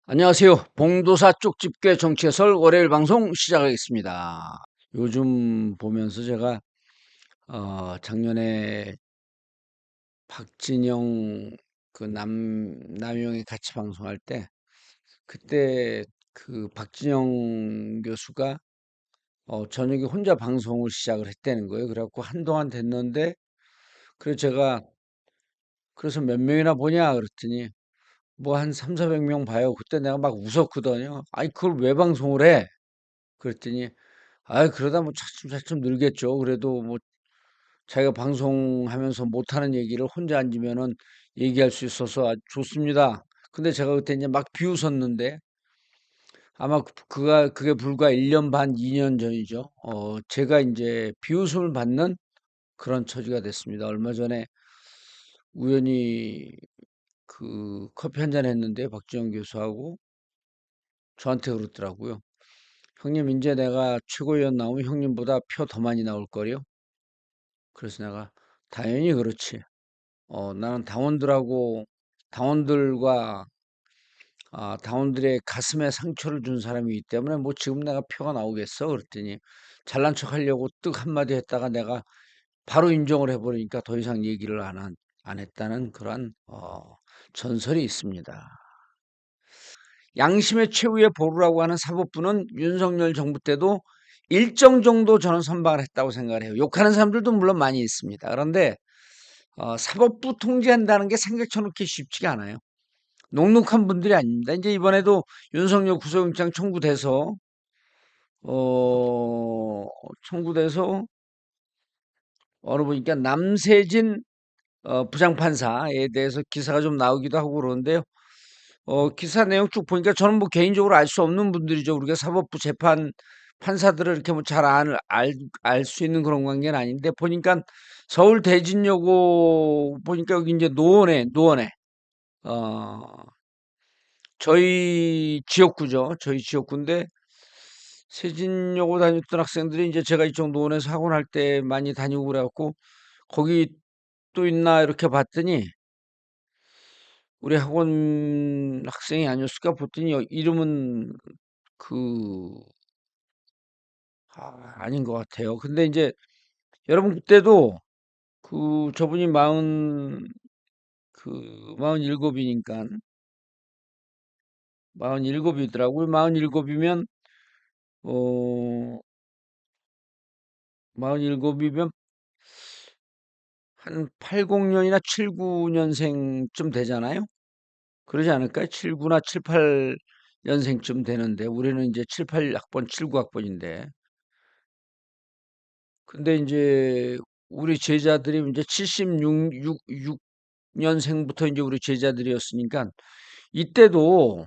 안녕하세요. 봉도사 쪽집게 정치 해설 월요일 방송 시작하겠습니다. 요즘 보면서 제가 작년에 박진영 그 남영이 같이 방송할 때 그때 그 박진영 교수가 저녁에 혼자 방송을 시작을 했다는 거예요. 그래갖고 한동안 됐는데 그래서 제가 그래서 몇 명이나 보냐 그랬더니 뭐 한 3, 400명 봐요. 그때 내가 막 웃었거든요. 아니 그걸 왜 방송을 해? 그랬더니 아 그러다 뭐 차츰차츰 늘겠죠. 그래도 뭐 자기가 방송하면서 못하는 얘기를 혼자 앉으면은 얘기할 수 있어서 아주 좋습니다. 근데 제가 그때 이제 막 비웃었는데 아마 그게 불과 1년 반, 2년 전이죠. 제가 이제 비웃음을 받는 그런 처지가 됐습니다. 얼마 전에 우연히 그 커피 한잔 했는데 박지원 교수하고 저한테 그러더라고요. 형님, 이제 내가 최고위원 나오면 형님보다 표 더 많이 나올 거요. 그래서 내가 당연히 그렇지. 나는 당원들과 당원들의 가슴에 상처를 준 사람이기 때문에 뭐 지금 내가 표가 나오겠어? 그랬더니 잘난 척 하려고 뜩 한마디 했다가 내가 바로 인정을 해버리니까 더 이상 얘기를 안 했다는 그런 전설이 있습니다. 양심의 최후의 보루라고 하는 사법부는 윤석열 정부 때도 일정 정도 저는 선방을 했다고 생각을 해요. 욕하는 사람들도 물론 많이 있습니다. 그런데 사법부 통제한다는 게 생각쳐 놓기 쉽지가 않아요. 녹록한 분들이 아닙니다. 이제 이번에도 윤석열 구속영장 어, 청구돼서 어느 보니까 남세진 부장판사에 대해서 기사가 좀 나오기도 하고 그러는데요. 기사 내용 쭉 보니까 저는 뭐 개인적으로 알 수 없는 분들이죠. 우리가 사법부 재판 판사들을 이렇게 뭐 잘 알 수 있는 그런 관계는 아닌데 보니까 서울 대진여고 보니까 여기 이제 노원에 어, 저희 지역구죠. 저희 지역구인데 세진여고 다녔던 학생들이 이제 제가 이쪽 노원에서 학원할 때 많이 다니고 그래갖고 거기 또 있나 이렇게 봤더니 우리 학원 학생이 아니었을까 봤더니 이름은 그 아닌 것 같아요. 근데 이제 여러분 그때도 그 저분이 47이니까 47이더라고요. 47이면 어 47이면 한 80년이나 79년생쯤 되잖아요. 그러지 않을까요? 79나 78년생쯤 되는데 우리는 이제 78학번, 79학번인데 근데 이제 우리 제자들이 이제 76년생부터 이제 우리 제자들이었으니까 이때도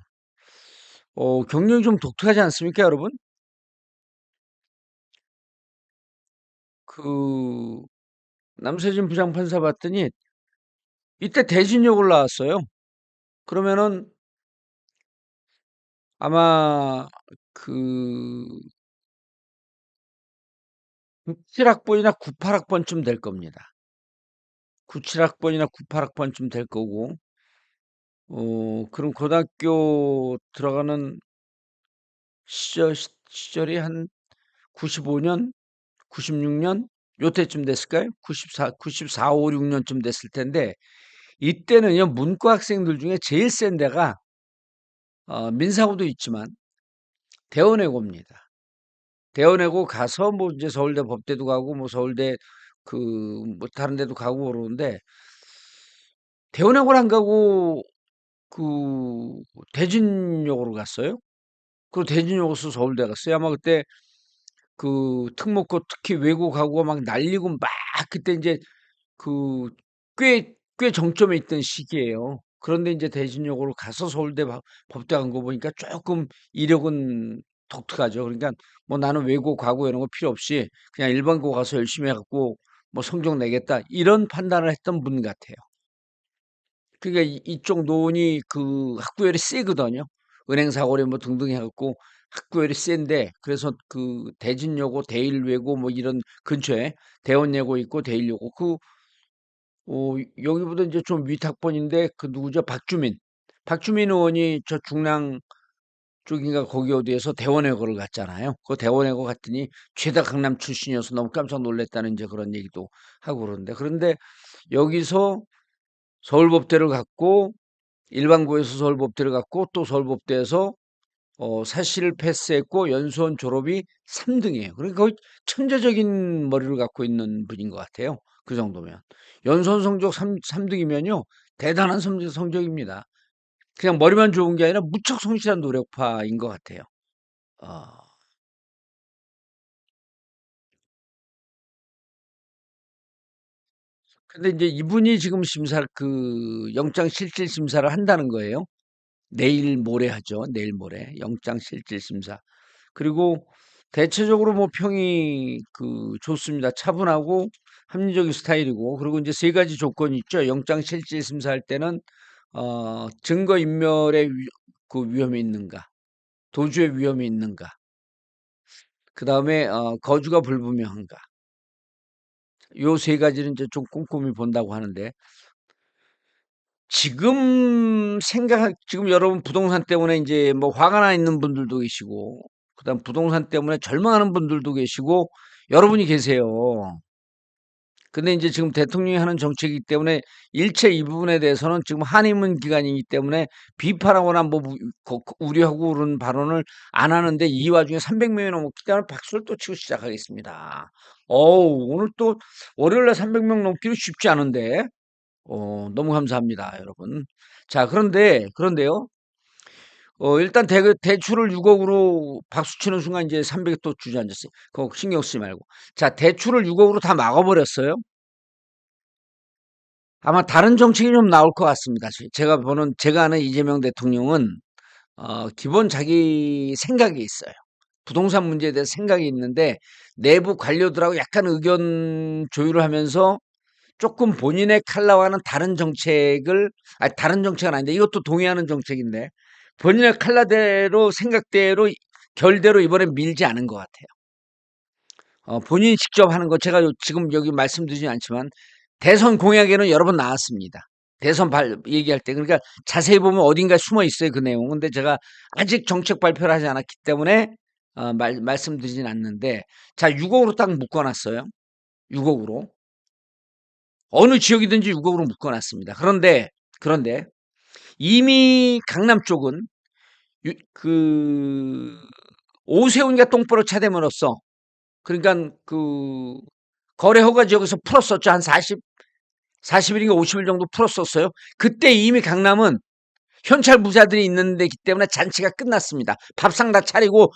경력이 좀 독특하지 않습니까, 여러분? 그 남세진 부장판사 봤더니 이때 대진역을 나왔어요. 그러면은 아마 그 97학번이나 98학번쯤 될 겁니다. 97학번이나 98학번쯤 될 거고, 그럼 고등학교 들어가는 시절이 한 95년, 96년 요때쯤 됐을까요? 94, 5, 6년쯤 됐을 텐데 이때는요 문과 학생들 중에 제일 센 데가 민사고도 있지만 대원외고입니다. 대원외고 가서 뭐 이제 서울대 법대도 가고 뭐 서울대 그 뭐 다른 데도 가고 그러는데 대원외고를 안 가고 그 대진역으로 갔어요. 그 대진역에서 서울대 갔어요. 아마 그때 그 특목고 특히 외고 가고 막 날리고 막 그때 이제 그 꽤 정점에 있던 시기예요. 그런데 이제 대진역으로 가서 서울대 법대 간 거 보니까 조금 이력은 독특하죠. 그러니까 뭐 나는 외고 과고 이런 거 필요 없이 그냥 일반고 가서 열심히 해갖고 뭐 성적 내겠다 이런 판단을 했던 분 같아요. 그러니까 이쪽 노원이 그 학구열이 세거든요. 은행 사고리 뭐 등등 해갖고 학구열이 센데 그래서 그 대진여고 대일외고 뭐 이런 근처에 대원예고 있고 대일여고 여기보다 이제 좀 위탁번인데 그 누구죠? 박주민. 박주민 의원이 저 중랑 쪽인가 거기 어디에서 대원외고를 갔잖아요. 그 대원외고 갔더니 죄다 강남 출신이어서 너무 깜짝 놀랐다는 이제 그런 얘기도 하고 그러는데 여기서 서울법대를 갔고 일반고에서 서울법대를 갔고 또 서울법대에서 사시를 패스했고 연수원 졸업이 3등이에요. 그러니까 거의 천재적인 머리를 갖고 있는 분인 것 같아요. 그 정도면. 연수원 성적 3등이면요. 대단한 성적입니다. 그냥 머리만 좋은 게 아니라 무척 성실한 노력파인 것 같아요. 어, 근데 이제 이분이 지금 영장 실질 심사를 한다는 거예요. 내일 모레 하죠. 내일 모레 영장 실질 심사. 그리고 대체적으로 뭐 평이 좋습니다. 차분하고 합리적인 스타일이고 그리고 이제 세 가지 조건이 있죠. 영장 실질 심사할 때는 증거 인멸의 위험이 있는가, 도주의 위험이 있는가, 그다음에 거주가 불분명한가. 요 세 가지는 이제 좀 꼼꼼히 본다고 하는데 지금 여러분 부동산 때문에 이제 뭐 화가 나 있는 분들도 계시고 그다음 부동산 때문에 절망하는 분들도 계시고 여러분이 계세요. 근데 이제 지금 대통령이 하는 정책이기 때문에 일체 이 부분에 대해서는 지금 한의문 기간이기 때문에 비판하거나 뭐 우려하고 그런 발언을 안 하는데 이 와중에 300명이 넘었기 때문에 박수를 또 치고 시작하겠습니다. 오늘 또 월요일날 300명 넘기는 쉽지 않은데 너무 감사합니다, 여러분. 자, 그런데요. 일단 대출을 6억으로 박수 치는 순간 이제 300이 또 주저앉았어요. 그거 신경 쓰지 말고. 자, 대출을 6억으로 다 막아버렸어요. 아마 다른 정책이 좀 나올 것 같습니다. 제가 아는 이재명 대통령은, 기본 자기 생각이 있어요. 부동산 문제에 대해서 생각이 있는데, 내부 관료들하고 약간 의견 조율을 하면서 조금 본인의 칼라와는 다른 정책은 아닌데, 이것도 동의하는 정책인데, 본인의 칼라대로, 생각대로, 결대로 이번에 밀지 않은 것 같아요. 본인이 직접 하는 거 제가 지금 여기 말씀드리진 않지만 대선 공약에는 여러 번 나왔습니다. 얘기할 때 그러니까 자세히 보면 어딘가에 숨어 있어요 그 내용은. 근데 제가 아직 정책 발표를 하지 않았기 때문에 말씀드리진 않는데 자 6억으로 딱 묶어놨어요. 6억으로 어느 지역이든지 6억으로 묶어놨습니다. 그런데 이미 강남 쪽은 그 오세훈과 똥보로 차대므로써 그러니까 거래 허가 지역에서 풀었었죠. 한 40일인가 50일 정도 풀었었어요. 그때 이미 강남은 현찰 부자들이 있는 데기 때문에 잔치가 끝났습니다. 밥상 다 차리고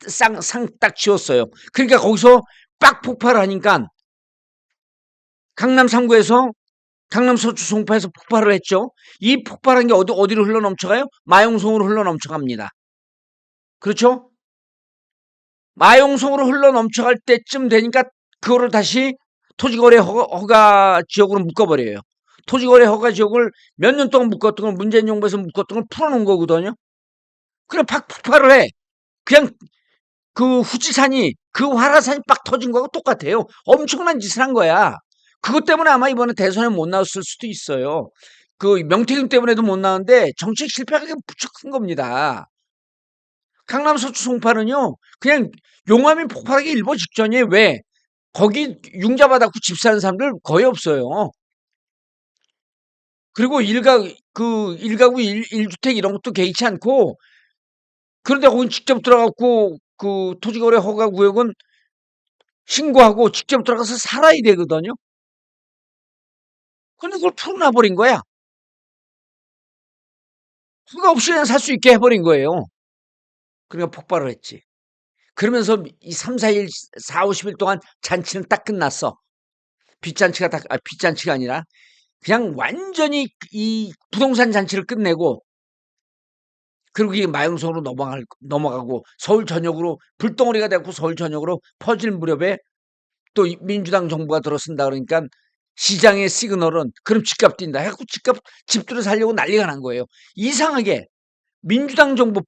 상 딱 지었어요. 그러니까 거기서 빡 폭발을 하니까 강남 3구에서 강남 서초 송파에서 폭발을 했죠. 이 폭발한 게 어디로 흘러 넘쳐가요? 마용성으로 흘러 넘쳐갑니다. 그렇죠? 마용성으로 흘러 넘쳐갈 때쯤 되니까 그거를 다시 토지거래 허가 지역으로 묶어버려요. 토지거래 허가 지역을 몇 년 동안 묶었던 걸 문재인 정부에서 묶었던 걸 풀어놓은 거거든요. 그래 팍 폭발을 해. 그냥 그 후지산이 그 화라산이 빡 터진 거하고 똑같아요. 엄청난 짓을 한 거야. 그것 때문에 아마 이번에 대선에 못 나왔을 수도 있어요. 그 명태균 때문에도 못 나왔는데 정책 실패가 무척 큰 겁니다. 강남 서초 송파는요, 그냥 용암이 폭발하기 일보 직전이에요. 왜? 거기 융자받았고 집 사는 사람들 거의 없어요. 그리고 일가구 1주택 이런 것도 개의치 않고, 그런데 거긴 직접 들어갔고, 그 토지거래 허가 구역은 신고하고 직접 들어가서 살아야 되거든요. 근데 그걸 풀어놔버린 거야. 허가 없이 그냥 살 수 있게 해버린 거예요. 그러니까 폭발을 했지. 그러면서 이 3, 4일, 4, 50일 동안 잔치는 딱 끝났어. 빚잔치가 아니라 그냥 완전히 이 부동산 잔치를 끝내고 그리고 이게 마용성으로 넘어가고 서울 전역으로 불덩어리가 되고 서울 전역으로 퍼질 무렵에 또 민주당 정부가 들어선다 그러니까 시장의 시그널은 그럼 집값 뛴다 해갖고 집들을 살려고 난리가 난 거예요. 이상하게 민주당 정부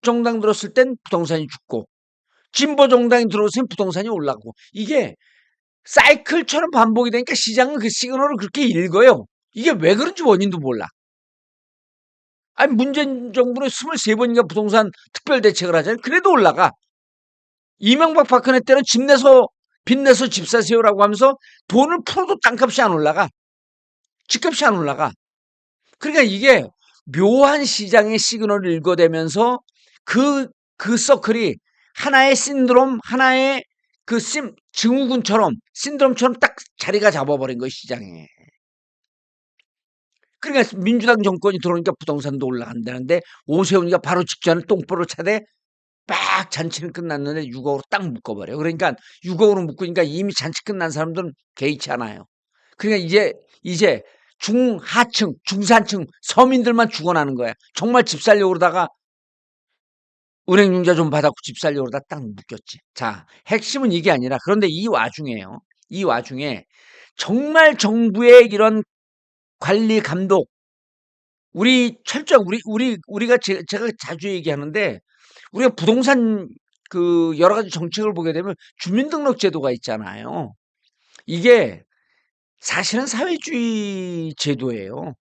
정당 들었을 땐 부동산이 죽고 진보 정당이 들어오면 부동산이 올라가고 이게 사이클처럼 반복이 되니까 시장은 그 시그널을 그렇게 읽어요. 이게 왜 그런지 원인도 몰라. 아니 문재인 정부는 23번인가 부동산 특별 대책을 하잖아요. 그래도 올라가. 이명박 박근혜 때는 집 내서 빚 내서 집 사세요라고 하면서 돈을 풀어도 땅값이 안 올라가. 집값이 안 올라가. 그러니까 이게 묘한 시장의 시그널을 읽어대면서 그 서클이 하나의 신드롬, 하나의 증후군처럼, 신드롬처럼 딱 자리가 잡아버린 거예요, 시장에. 그러니까 민주당 정권이 들어오니까 부동산도 올라간다는데 오세훈이가 바로 직전에 똥보로 차대 막 잔치는 끝났는데 6억으로 딱 묶어버려. 그러니까 6억으로 묶으니까 이미 잔치 끝난 사람들은 개의치 않아요. 그러니까 이제 중하층, 중산층 서민들만 죽어나는 거야. 정말 집 살려고 그러다가 은행 융자 좀 받았고 집 살려고 그러다 딱 묶였지. 자, 핵심은 이게 아니라 그런데 이 와중에요. 이 와중에 정말 정부의 이런 관리 감독 우리가 제가 자주 얘기하는데 우리가 부동산 그 여러 가지 정책을 보게 되면 주민등록 제도가 있잖아요. 이게 사실은 사회주의 제도예요.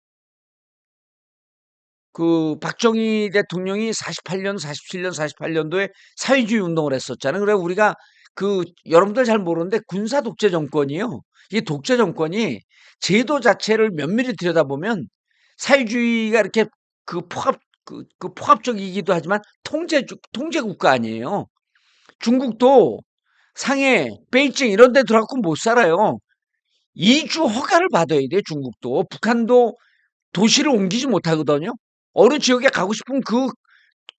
그 박정희 대통령이 48년, 47년, 48년도에 사회주의 운동을 했었잖아요. 그래 우리가 그 여러분들 잘 모르는데 군사 독재 정권이요. 이 독재 정권이 제도 자체를 면밀히 들여다보면 사회주의가 이렇게 그 포합적이기도 하지만 통제 국가 아니에요. 중국도 상해, 베이징 이런 데 들어가고 못 살아요. 이주 허가를 받아야 돼, 중국도. 북한도 도시를 옮기지 못하거든요. 어느 지역에 가고 싶으면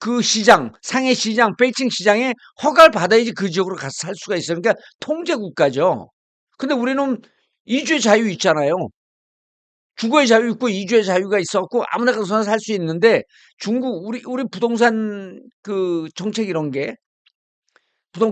그 시장, 상해 시장, 베이징 시장에 허가를 받아야지 그 지역으로 가서 살 수가 있어요. 그러니까 통제 국가죠. 근데 우리는 이주의 자유 있잖아요. 주거의 자유 있고 이주의 자유가 있었고 아무나 가서나 살 수 있는데 중국 우리 부동산 그 정책 이런 게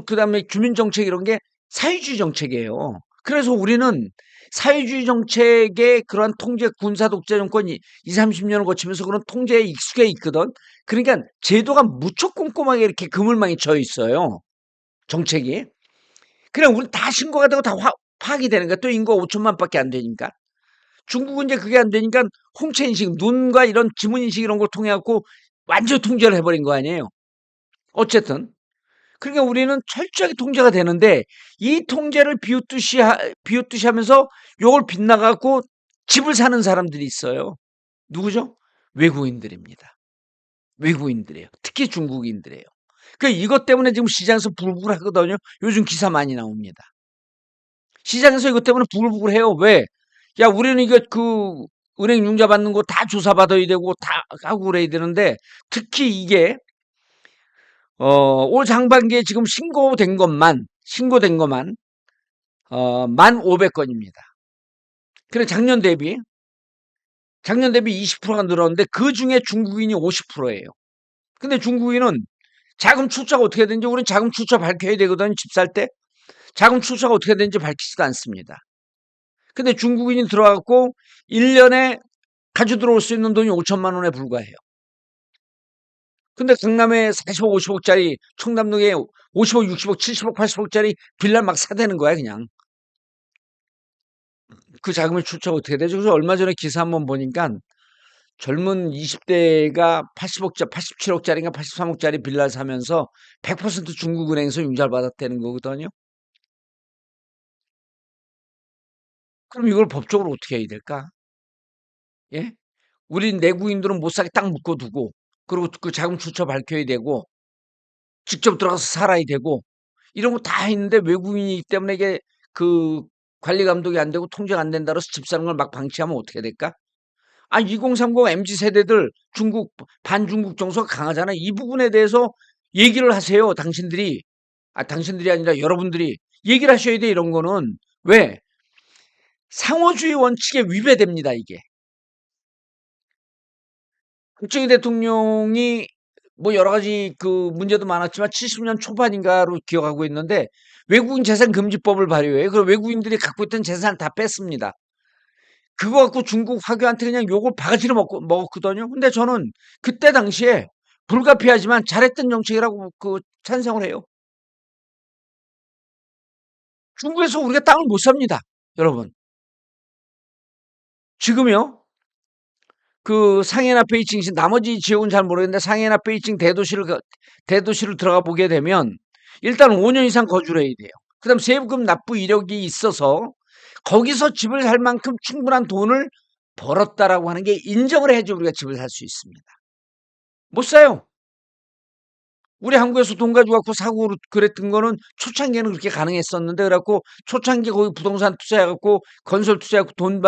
그다음에 주민 정책 이런 게 사회주의 정책이에요. 그래서 우리는 사회주의 정책의 그러한 통제 군사 독재 정권이 20-30년을 거치면서 그런 통제에 익숙해 있거든. 그러니까 제도가 무척 꼼꼼하게 이렇게 그물망에 쳐 있어요. 정책이. 그냥 우리 다 신고가 되고 다 파악이 되는 거야. 또 인구가 5천만밖에 안 되니까. 중국은 이제 그게 안 되니까 홍채 인식, 눈과 이런 지문 인식 이런 걸 통해 갖고 완전 통제를 해버린 거 아니에요. 어쨌든 그러니까 우리는 철저하게 통제가 되는데 이 통제를 비웃듯이 하면서 요걸 빗나가고 집을 사는 사람들이 있어요. 누구죠? 외국인들입니다. 외국인들이에요. 특히 중국인들이에요. 그러니까 이것 때문에 지금 시장에서 부글부글하거든요. 요즘 기사 많이 나옵니다. 시장에서 이것 때문에 부글부글해요. 왜? 야, 우리는 이거 그 은행 융자 받는 거 다 조사받아야 되고 다 하고 그래야 되는데 특히 이게 올 상반기에 지금 신고된 것만 1,500건입니다. 그래 작년 대비 20%가 늘었는데 그 중에 중국인이 50%예요. 근데 중국인은 자금 출처가 어떻게 되는지 우리는 자금 출처 밝혀야 되거든요. 집 살 때. 자금 출처가 어떻게 되는지 밝히지도 않습니다. 근데 중국인이 들어왔고 1년에 가져 들어올 수 있는 돈이 5천만 원에 불과해요. 근데 강남에 40억, 50억짜리 청담동에 50억, 60억, 70억, 80억짜리 빌라 막 사대는 거야 그냥. 그 자금의 출처가 어떻게 되죠? 그래서 얼마 전에 기사 한번 보니까 젊은 20대가 87억짜리인가 83억짜리 빌라를 사면서 100% 중국은행에서 융자를 받았다는 거거든요. 그럼 이걸 법적으로 어떻게 해야 될까? 예? 우리 내국인들은 못 사게 딱 묶어두고 그리고 그 자금 출처 밝혀야 되고 직접 들어가서 살아야 되고 이런 거 다 했는데 외국인이기 때문에 이게 그 관리 감독이 안 되고 통제가 안 된다 그래서 집 사는 걸 막 방치하면 어떻게 될까? 아, 2030 MZ 세대들 반중국 정서가 강하잖아. 이 부분에 대해서 얘기를 하세요. 당신들이. 아, 당신들이 아니라 여러분들이 얘기를 하셔야 돼. 이런 거는 왜 상호주의 원칙에 위배됩니다. 이게 박정희 대통령이 뭐 여러 가지 그 문제도 많았지만 70년 초반인가로 기억하고 있는데 외국인 재산 금지법을 발효해요. 그럼 외국인들이 갖고 있던 재산 다 뺐습니다. 그거 갖고 중국 화교한테 그냥 욕을 바가지로 먹었거든요. 근데 저는 그때 당시에 불가피하지만 잘했던 정책이라고 그 찬성을 해요. 중국에서 우리가 땅을 못 삽니다. 여러분. 지금요. 그 상해나 베이징시 나머지 지역은 잘 모르겠는데 상해나 베이징 대도시를 들어가 보게 되면 일단 5년 이상 거주를 해야 돼요. 그다음 세금 납부 이력이 있어서 거기서 집을 살 만큼 충분한 돈을 벌었다라고 하는 게 인정을 해야지 우리가 집을 살 수 있습니다. 못 사요. 우리 한국에서 돈 가지고 갖고 사고 그랬던 거는 초창기에는 그렇게 가능했었는데 그래갖고 초창기 거기 부동산 투자해갖고 건설 투자하고 돈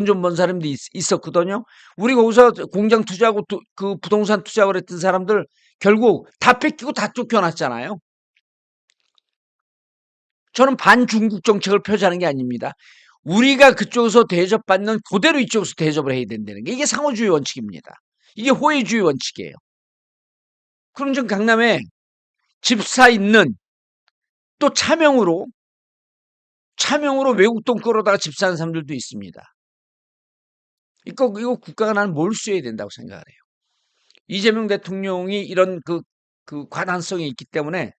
좀 번 사람들이 있었거든요. 우리 거기서 공장 투자하고 그 부동산 투자하고 그랬던 사람들 결국 다 뺏기고 다 쫓겨났잖아요. 저는 반중국 정책을 펴자는 게 아닙니다. 우리가 그쪽에서 대접받는 그대로 이쪽에서 대접을 해야 된다는 게 이게 상호주의 원칙입니다. 이게 호혜주의 원칙이에요. 그럼 지금 강남에 집사 있는 또 차명으로 외국 돈 끌어다가 집 사는 사람들도 있습니다. 이거 국가가 나는 몰수해야 된다고 생각을 해요. 이재명 대통령이 이런 그 관한성이 있기 때문에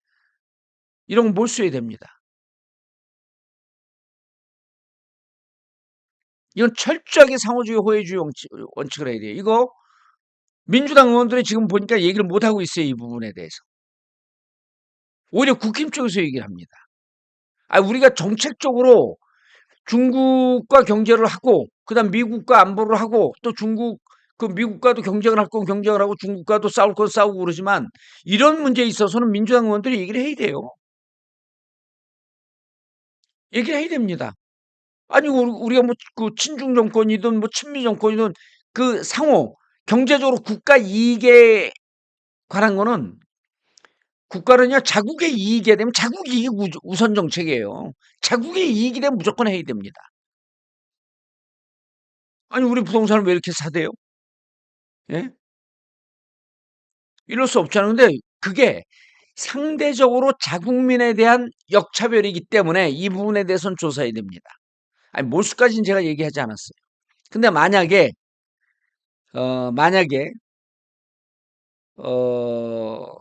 이런 거 몰수해야 됩니다. 이건 철저하게 상호주의, 호혜주의 원칙을 해야 돼요. 이거 민주당 의원들이 지금 보니까 얘기를 못하고 있어요. 이 부분에 대해서. 오히려 국힘 쪽에서 얘기를 합니다. 우리가 정책적으로 중국과 경제를 하고 그다음 미국과 안보를 하고 또 중국 그 미국과도 경쟁을 할 건 경쟁을 하고 중국과도 싸울 건 싸우고 그러지만 이런 문제에 있어서는 민주당 의원들이 얘기를 해야 돼요. 얘기를 해야 됩니다. 아니 우리가 뭐 그 친중 정권이든 뭐 친미 정권이든 그 상호 경제적으로 국가 이익에 관한 거는 국가는요 자국의 이익이 되면 자국 이익 우선 정책이에요. 자국의 이익이 되면 무조건 해야 됩니다. 아니 우리 부동산을 왜 이렇게 사대요? 예? 이럴 수 없잖아요. 근데 그게 상대적으로 자국민에 대한 역차별이기 때문에 이 부분에 대해서는 조사해야 됩니다. 아니 몰수까지는 제가 얘기하지 않았어요. 근데 만약에 어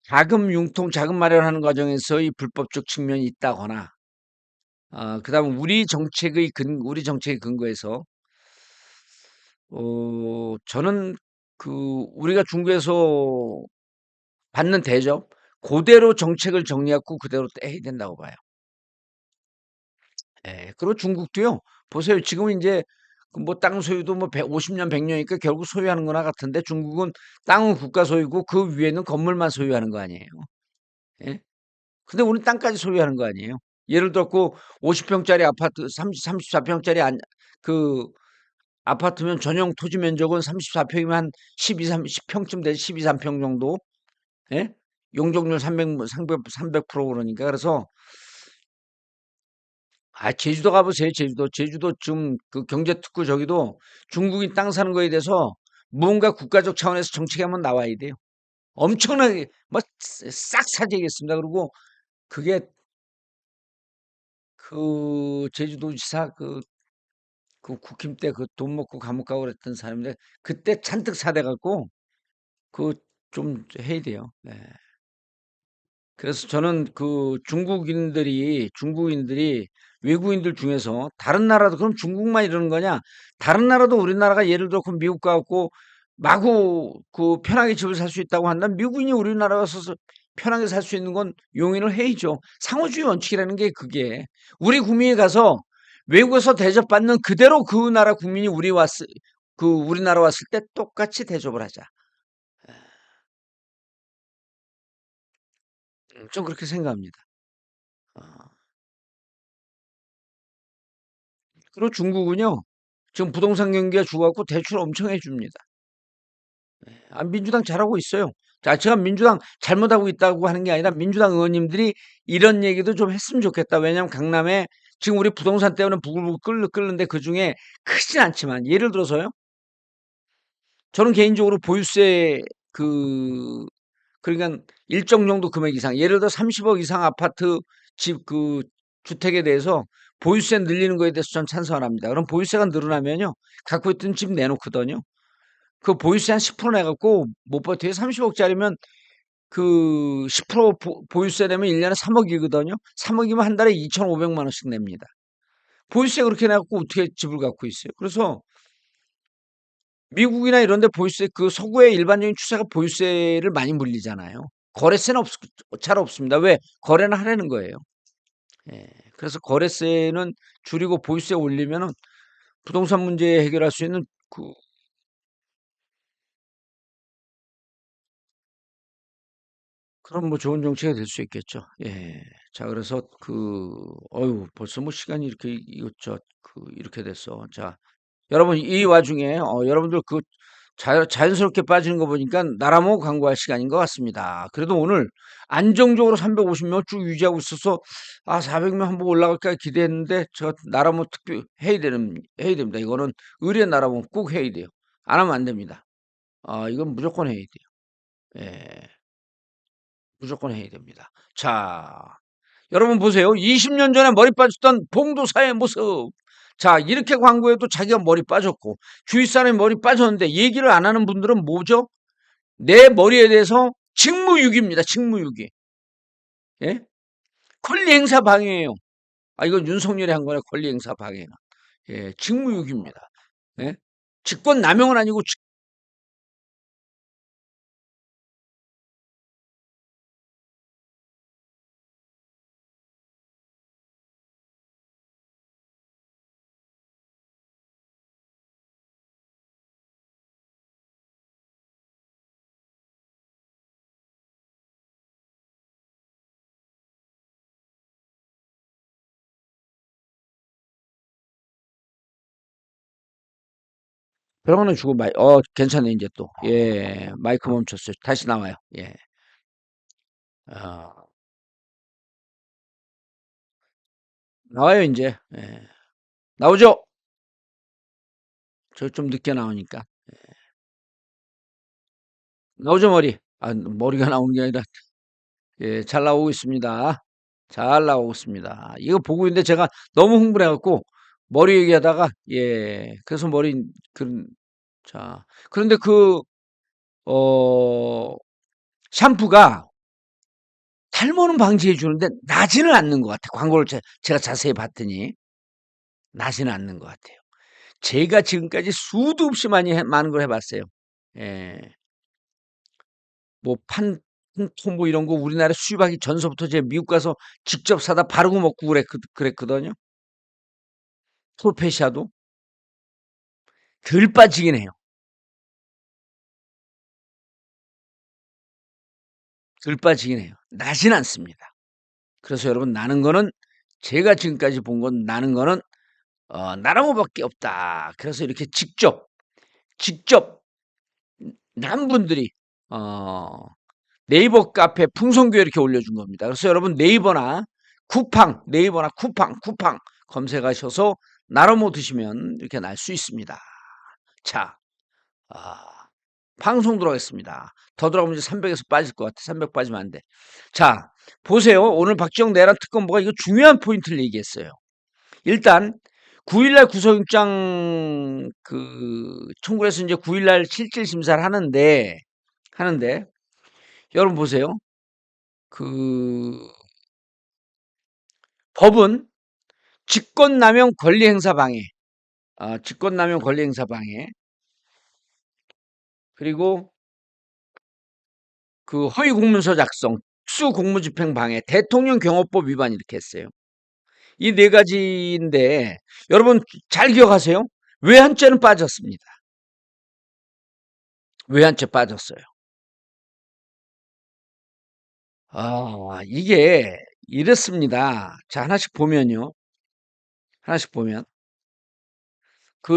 자금 융통, 자금 마련하는 과정에서의 불법적 측면이 있다거나 그다음 우리 정책의 근거에서 저는 그 우리가 중국에서 받는 대접 그대로 정책을 정리하고 그대로 해야 된다고 봐요. 예. 그리고 중국도요. 보세요. 지금은 인제 그 뭐 땅 소유도 뭐 50년 100 년이니까 결국 소유하는 거나 같은데 중국은 땅은 국가 소유고 그 위에는 건물만 소유하는 거 아니에요. 예? 근데 우리는 땅까지 소유하는 거 아니에요. 예를 들어 갖고 50 평짜리 아파트 34 평짜리 그 아파트면 전용 토지 면적은 34 평이면 한 12-30 평쯤 되지 12-13평 정도. 예? 용적률 300% 그러니까. 그래서 제주도 가 보세요, 제주도. 제주도 좀 그 경제 특구 저기도 중국인 땅 사는 거에 대해서 무언가 국가적 차원에서 정책이 한번 나와야 돼요. 엄청나게 뭐 싹 사재겠습니다. 그리고 그게 그 제주도지사 그 국힘 때 그 돈 먹고 감옥 가고 그랬던 사람인데 그때 잔뜩 사대 갖고 그 좀 해야 돼요. 네. 그래서 저는 그 중국인들이 외국인들 중에서 다른 나라도 그럼 중국만 이러는 거냐? 다른 나라도 우리나라가 예를 들어 그 미국 가 갖고 마구 그 편하게 집을 살 수 있다고 한다면 미국인이 우리나라 와서 편하게 살 수 있는 건 용인을 해야죠. 상호주의 원칙이라는 게 그게 우리 국민이 가서 외국에서 대접받는 그대로 그 나라 국민이 우리나라 왔을 때 똑같이 대접을 하자. 좀 그렇게 생각합니다. 어. 그리고 중국은요. 지금 부동산 경기가 죽어 갖고 대출 엄청 해 줍니다. 민주당 잘하고 있어요. 자, 제가 민주당 잘못하고 있다고 하는 게 아니라 민주당 의원님들이 이런 얘기도 좀 했으면 좋겠다. 왜냐하면 강남에 지금 우리 부동산 때문에 부글부글 끓는데 그중에 크진 않지만 예를 들어서요. 저는 개인적으로 보유세 그 그러니까 일정 정도 금액 이상 예를 들어 30억 이상 아파트 주택에 대해서 보유세 늘리는 거에 대해서 전 찬성을 합니다. 그럼 보유세가 늘어나면요. 갖고 있던 집 내놓거든요. 그 보유세 한 10% 내갖고 못 버텨요. 30억 짜리면 그 10% 보유세 내면 1년에 3억이거든요. 3억이면 한 달에 2,500만 원씩 냅니다. 보유세 그렇게 내갖고 어떻게 집을 갖고 있어요? 그래서 미국이나 이런 데 보유세 그 서구의 일반적인 추세가 보유세를 많이 물리잖아요. 거래세는 잘 없습니다. 왜? 거래는 하라는 거예요. 예. 그래서 거래세는 줄이고 보유세 올리면은 부동산 문제 해결할 수 있는 그런 뭐 좋은 정책이 될 수 있겠죠. 예. 자 그래서 어유 벌써 뭐 시간이 이렇게 이렇게 됐어. 자 여러분 이 와중에 여러분들 자연스럽게 빠지는 거 보니까 나라모 광고할 시간인 것 같습니다. 그래도 오늘 안정적으로 350명 쭉 유지하고 있어서 400명 한번 올라갈까 기대했는데 저 나라모 특별 해야 됩니다. 이거는 의뢰 나라모 꼭 해야 돼요. 안 하면 안 됩니다. 이건 무조건 해야 돼요. 예. 무조건 해야 됩니다. 자, 여러분 보세요. 20년 전에 머리 빠졌던 봉도사의 모습. 자, 이렇게 광고해도 자기가 머리 빠졌고 주위 사람이 머리 빠졌는데 얘기를 안 하는 분들은 뭐죠? 내 머리에 대해서 직무유기입니다. 직무유기. 예? 권리행사 방해예요. 이건 윤석열이 한 거네. 권리행사 방해는. 예, 직무유기입니다. 예? 직권 남용은 아니고 병원은 주고 괜찮네 이제 또. 예, 마이크 멈췄어요. 다시 나와요. 예. 어, 나와요 이제. 예. 나오죠? 저 좀 늦게 나오니까. 나오죠, 머리? 머리가 나오는 게 아니라, 예, 잘 나오고 있습니다. 잘 나오고 있습니다. 이거 보고 있는데 제가 너무 흥분해갖고, 머리 얘기하다가, 예, 그래서 자, 그런데 어, 샴푸가 탈모는 방지해 주는데, 나지는 않는 것 같아요. 광고를 제가 자세히 봤더니, 나지는 않는 것 같아요. 제가 지금까지 수도 없이 많은 걸 해봤어요. 예. 뭐 판토 뭐 이런 거 우리나라에 수입하기 전서부터 제가 미국 가서 직접 사다 바르고 먹고 그랬거든요. 프로페시아도 덜 빠지긴 해요. 덜 빠지긴 해요. 나진 않습니다. 그래서 여러분 나는 거는 제가 지금까지 본 건 나는 거는 나라고밖에 없다. 그래서 이렇게 직접 난 분들이 어 네이버 카페 풍성교에 이렇게 올려준 겁니다. 그래서 여러분 네이버나 쿠팡 검색하셔서 나눠모 드시면 이렇게 날 수 있습니다. 자, 아, 방송 들어가겠습니다. 더 들어가면 이제 300에서 빠질 것 같아. 300 빠지면 안 돼. 자, 보세요. 오늘 박지영 내란 특검보가 이거 중요한 포인트를 얘기했어요. 일단 9일날 구속영장 청구해서 이제 9일날 실질 심사를 하는데 여러분 보세요. 그 법은 직권남용 권리행사 방해, 그리고 허위 공문서 작성, 특수 공무집행 방해, 대통령 경호법 위반 이렇게 했어요. 이 네 가지인데 여러분 잘 기억하세요. 외환죄는 빠졌습니다. 외환죄 빠졌어요. 이게 이렇습니다. 자, 하나씩 보면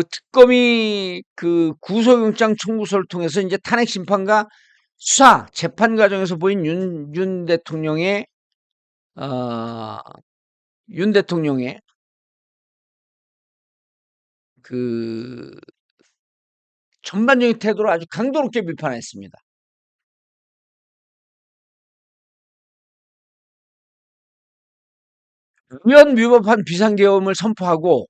특검이 구속영장 청구서를 통해서 이제 탄핵 심판과 수사 재판 과정에서 보인 윤 대통령의 어, 윤 대통령의 그 전반적인 태도를 아주 강도롭게 비판했습니다. 위헌 위법한 비상계엄을 선포하고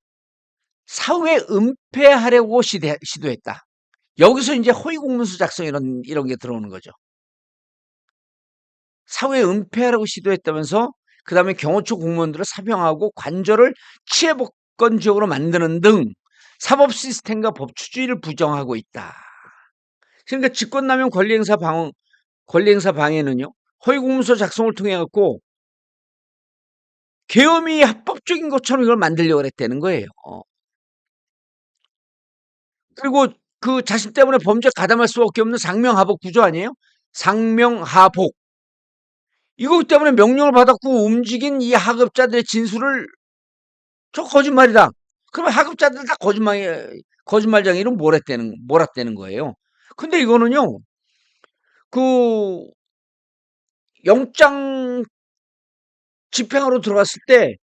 사후에 은폐하려고 시도했다. 여기서 이제 허위공문서 작성 이런 게 들어오는 거죠. 사후에 은폐하려고 시도했다면서 그 다음에 경호처 공무원들을 사병하고 관절을 주권 지역으로 만드는 등 사법 시스템과 법 추진을 부정하고 있다. 그러니까 직권남용 권리행사 방해는요, 허위 공문서 작성을 통해 갖고 계엄이 합법적인 것처럼 이걸 만들려고 그랬다는 거예요. 그리고 그 자신 때문에 범죄 가담할 수밖에 없는 상명하복 구조 아니에요? 상명하복. 이거 때문에 명령을 받았고 움직인 이 하급자들의 진술을 저 거짓말이다. 그러면 하급자들 다 거짓말쟁이로 몰았다는 거예요. 근데 이거는요, 그 영장 집행하러 들어갔을 때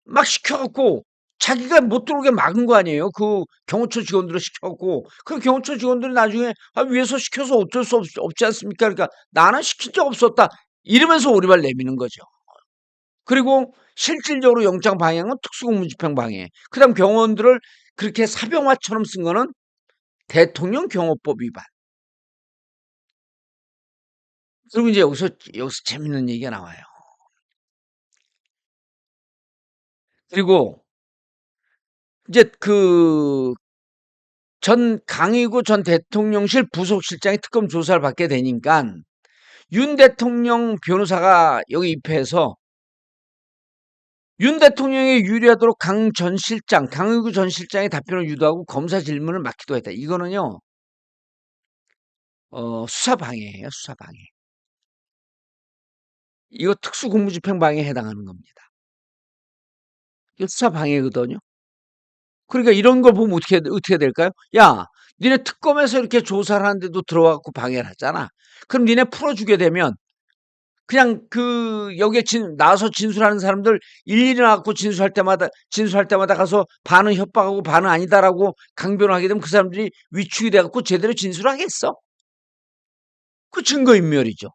막 시켜갖고 자기가 못 들어오게 막은 거 아니에요. 그 경호처 직원들을 시켜갖고. 그 경호처 직원들이 나중에 위에서 시켜서 어쩔 수 없지 않습니까? 그러니까 나는 시킨 적 없었다. 이러면서 오리발 내미는 거죠. 그리고 실질적으로 영장 방해는 특수공무집행 방해. 그다음 경호원들을 그렇게 사병화처럼 쓴 거는 대통령 경호법 위반. 그리고 이제 여기서 재밌는 얘기가 나와요. 그리고 이제 그 강의구 전 대통령실 부속실장이 특검 조사를 받게 되니까 윤 대통령 변호사가 여기 입회해서 윤 대통령에 유리하도록 강의구 전 실장의 답변을 유도하고 검사 질문을 막기도 했다. 이거는요, 수사 방해예요, 수사 방해. 이거 특수공무집행 방해에 해당하는 겁니다. 이거 수사 방해거든요. 그러니까 이런 걸 보면 어떻게 될까요? 야, 니네 특검에서 이렇게 조사를 하는데도 들어와갖고 방해를 하잖아. 그럼 니네 풀어주게 되면 그냥 여기에 나와서 진술하는 사람들 일일이 나와갖고 진술할 때마다 가서 반은 협박하고 반은 아니다라고 강변하게 되면 그 사람들이 위축이 돼갖고 제대로 진술하겠어? 그 증거인멸이죠.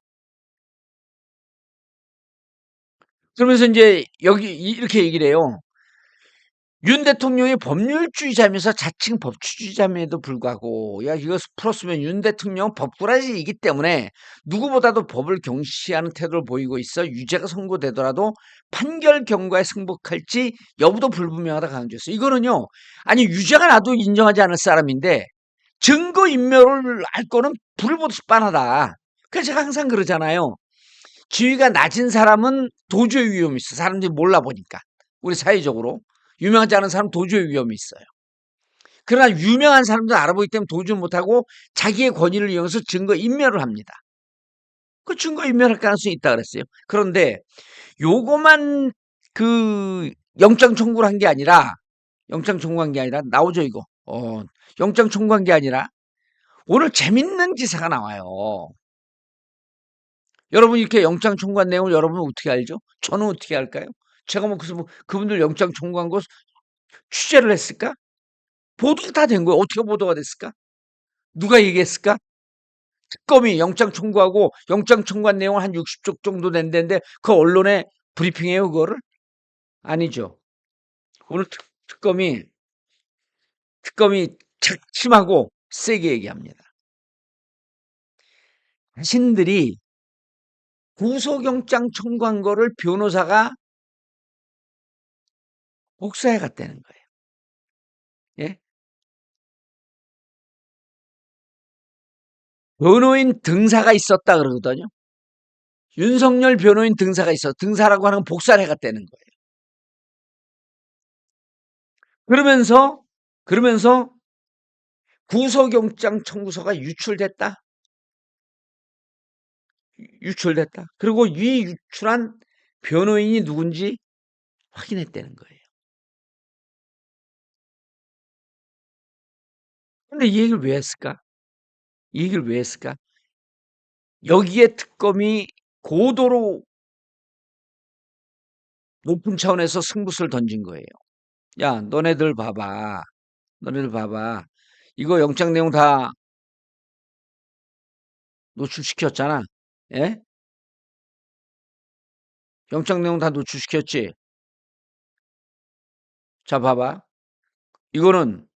그러면서 이제 여기 이렇게 얘기를 해요. 윤 대통령이 법률주의자면서 자칭 법치주의자임에도 불구하고 이거 풀었으면 윤 대통령 법꾸라지이기 때문에 누구보다도 법을 경시하는 태도를 보이고 있어 유죄가 선고되더라도 판결 경과에 승복할지 여부도 불분명하다 강조했어요. 이거는요, 아니 유죄가 나도 인정하지 않을 사람인데 증거인멸을 할 거는 불을 보듯이 빤하다. 그래서 제가 항상 그러잖아요. 지위가 낮은 사람은 도주의 위험이 있어. 사람들이 몰라 보니까. 우리 사회적으로. 유명하지 않은 사람은 도주의 위험이 있어요. 그러나 유명한 사람들은 알아보기 때문에 도주 못하고 자기의 권위를 이용해서 증거 인멸을 합니다. 그 증거 인멸할 가능성이 있다 그랬어요. 그런데 요거만 영장 청구를 한 게 아니라 나오죠 이거. 영장 청구한 게 아니라 오늘 재밌는 기사가 나와요. 여러분 이렇게 영장 청구한 내용을 여러분은 어떻게 알죠? 저는 어떻게 알까요? 제가 그래서 그분들 영장 청구한 거 취재를 했을까? 보도가 다 된 거예요. 어떻게 보도가 됐을까? 누가 얘기했을까? 특검이 영장 청구하고 영장 청구한 내용을 한 60쪽 정도 낸다는데 그 언론에 브리핑해요 그거를? 아니죠. 오늘 특검이 작심하고 세게 얘기합니다. 자신들이 구속영장 청구한 거를 변호사가 복사해 갔다는 거예요. 예? 변호인 등사가 있었다 그러거든요. 윤석열 변호인 등사라고 하는 건 복사를 해 갔다는 거예요. 그러면서 구속영장 청구서가 유출됐다. 그리고 이 유출한 변호인이 누군지 확인했다는 거예요. 근데 이 얘기를 왜 했을까? 여기에 특검이 고도로 높은 차원에서 승부수를 던진 거예요. 야, 너네들 봐봐. 이거 영장 내용 다 노출시켰잖아. 예? 영장 내용 다 노출시켰지? 자, 봐봐. 이거는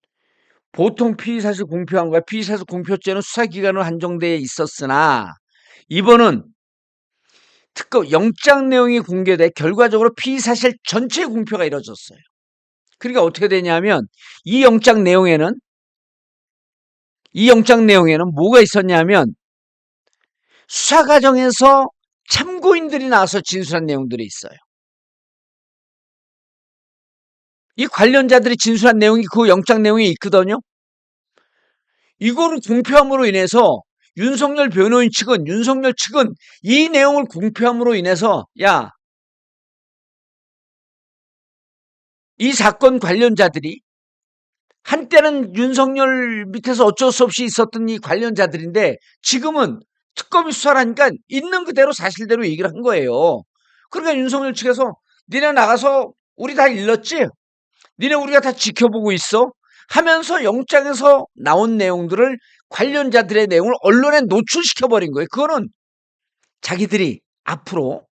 보통 피의사실 공표한 거야. 피의사실 공표죄는 수사기간으로 한정되어 있었으나 이번은 특검 영장 내용이 공개돼 결과적으로 피의사실 전체 공표가 이루어졌어요. 그러니까 어떻게 되냐면 이 영장 내용에는 이 영장 내용에는 뭐가 있었냐면 수사 과정에서 참고인들이 나와서 진술한 내용들이 있어요. 이 관련자들이 진술한 내용이 그 영장 내용에 있거든요. 이거를 공표함으로 인해서 윤석열 측은 이 내용을 공표함으로 인해서 야, 이 사건 관련자들이 한때는 윤석열 밑에서 어쩔 수 없이 있었던 이 관련자들인데 지금은 특검이 수사를 하니까 있는 그대로 사실대로 얘기를 한 거예요. 그러니까 윤석열 측에서 니네 나가서 우리 다 일렀지? 니네 우리가 다 지켜보고 있어? 하면서 영장에서 나온 내용들을 관련자들의 내용을 언론에 노출시켜버린 거예요. 그거는 자기들이 앞으로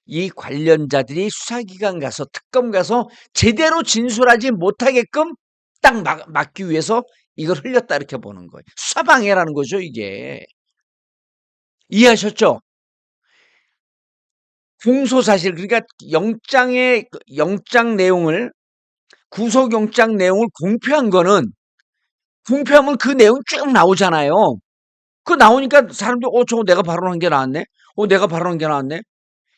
이 관련자들이 수사기관 가서 특검 가서 제대로 진술하지 못하게끔 딱 막기 위해서 이걸 흘렸다 이렇게 보는 거예요. 수사방해라는 거죠 이게. 이해하셨죠? 공소사실 그러니까 영장 내용을 구속영장 내용을 공표하면 그 내용이 쭉 나오잖아요. 그 나오니까 사람들이 저거 내가 발언한 게 나왔네. 내가 발언한 게 나왔네.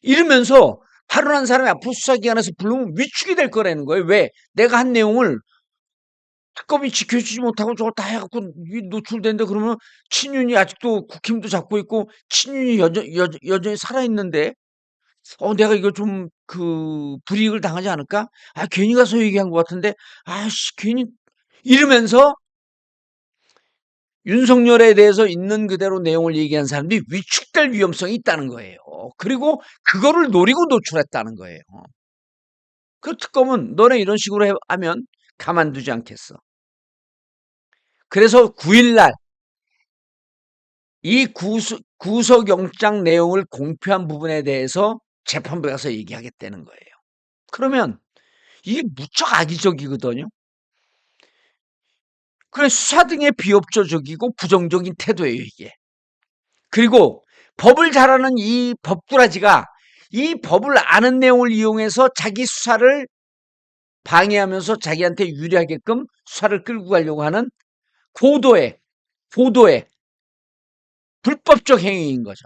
이러면서 발언한 사람이 앞으로 수사기관에서 부르면 위축이 될 거라는 거예요. 왜? 내가 한 내용을 특검이 지켜주지 못하고 저거 다 해갖고 노출된데 그러면 친윤이 아직도 국힘도 잡고 있고 친윤이 여전히 살아있는데 내가 이거 좀 불이익을 당하지 않을까? 괜히 가서 얘기한 것 같은데 괜히 이러면서 윤석열에 대해서 있는 그대로 내용을 얘기한 사람들이 위축될 위험성이 있다는 거예요. 그리고 그거를 노리고 노출했다는 거예요. 그 특검은 너네 이런 식으로 하면 가만두지 않겠어. 그래서 9일 날 이 구속영장 내용을 공표한 부분에 대해서 재판부에 가서 얘기하겠다는 거예요. 그러면 이게 무척 악의적이거든요. 그래 수사 등의 비협조적이고 부정적인 태도예요 이게. 그리고 법을 잘 아는 이 법꾸라지가 이 법을 아는 내용을 이용해서 자기 수사를 방해하면서 자기한테 유리하게끔 수사를 끌고 가려고 하는 고도의 불법적 행위인 거죠.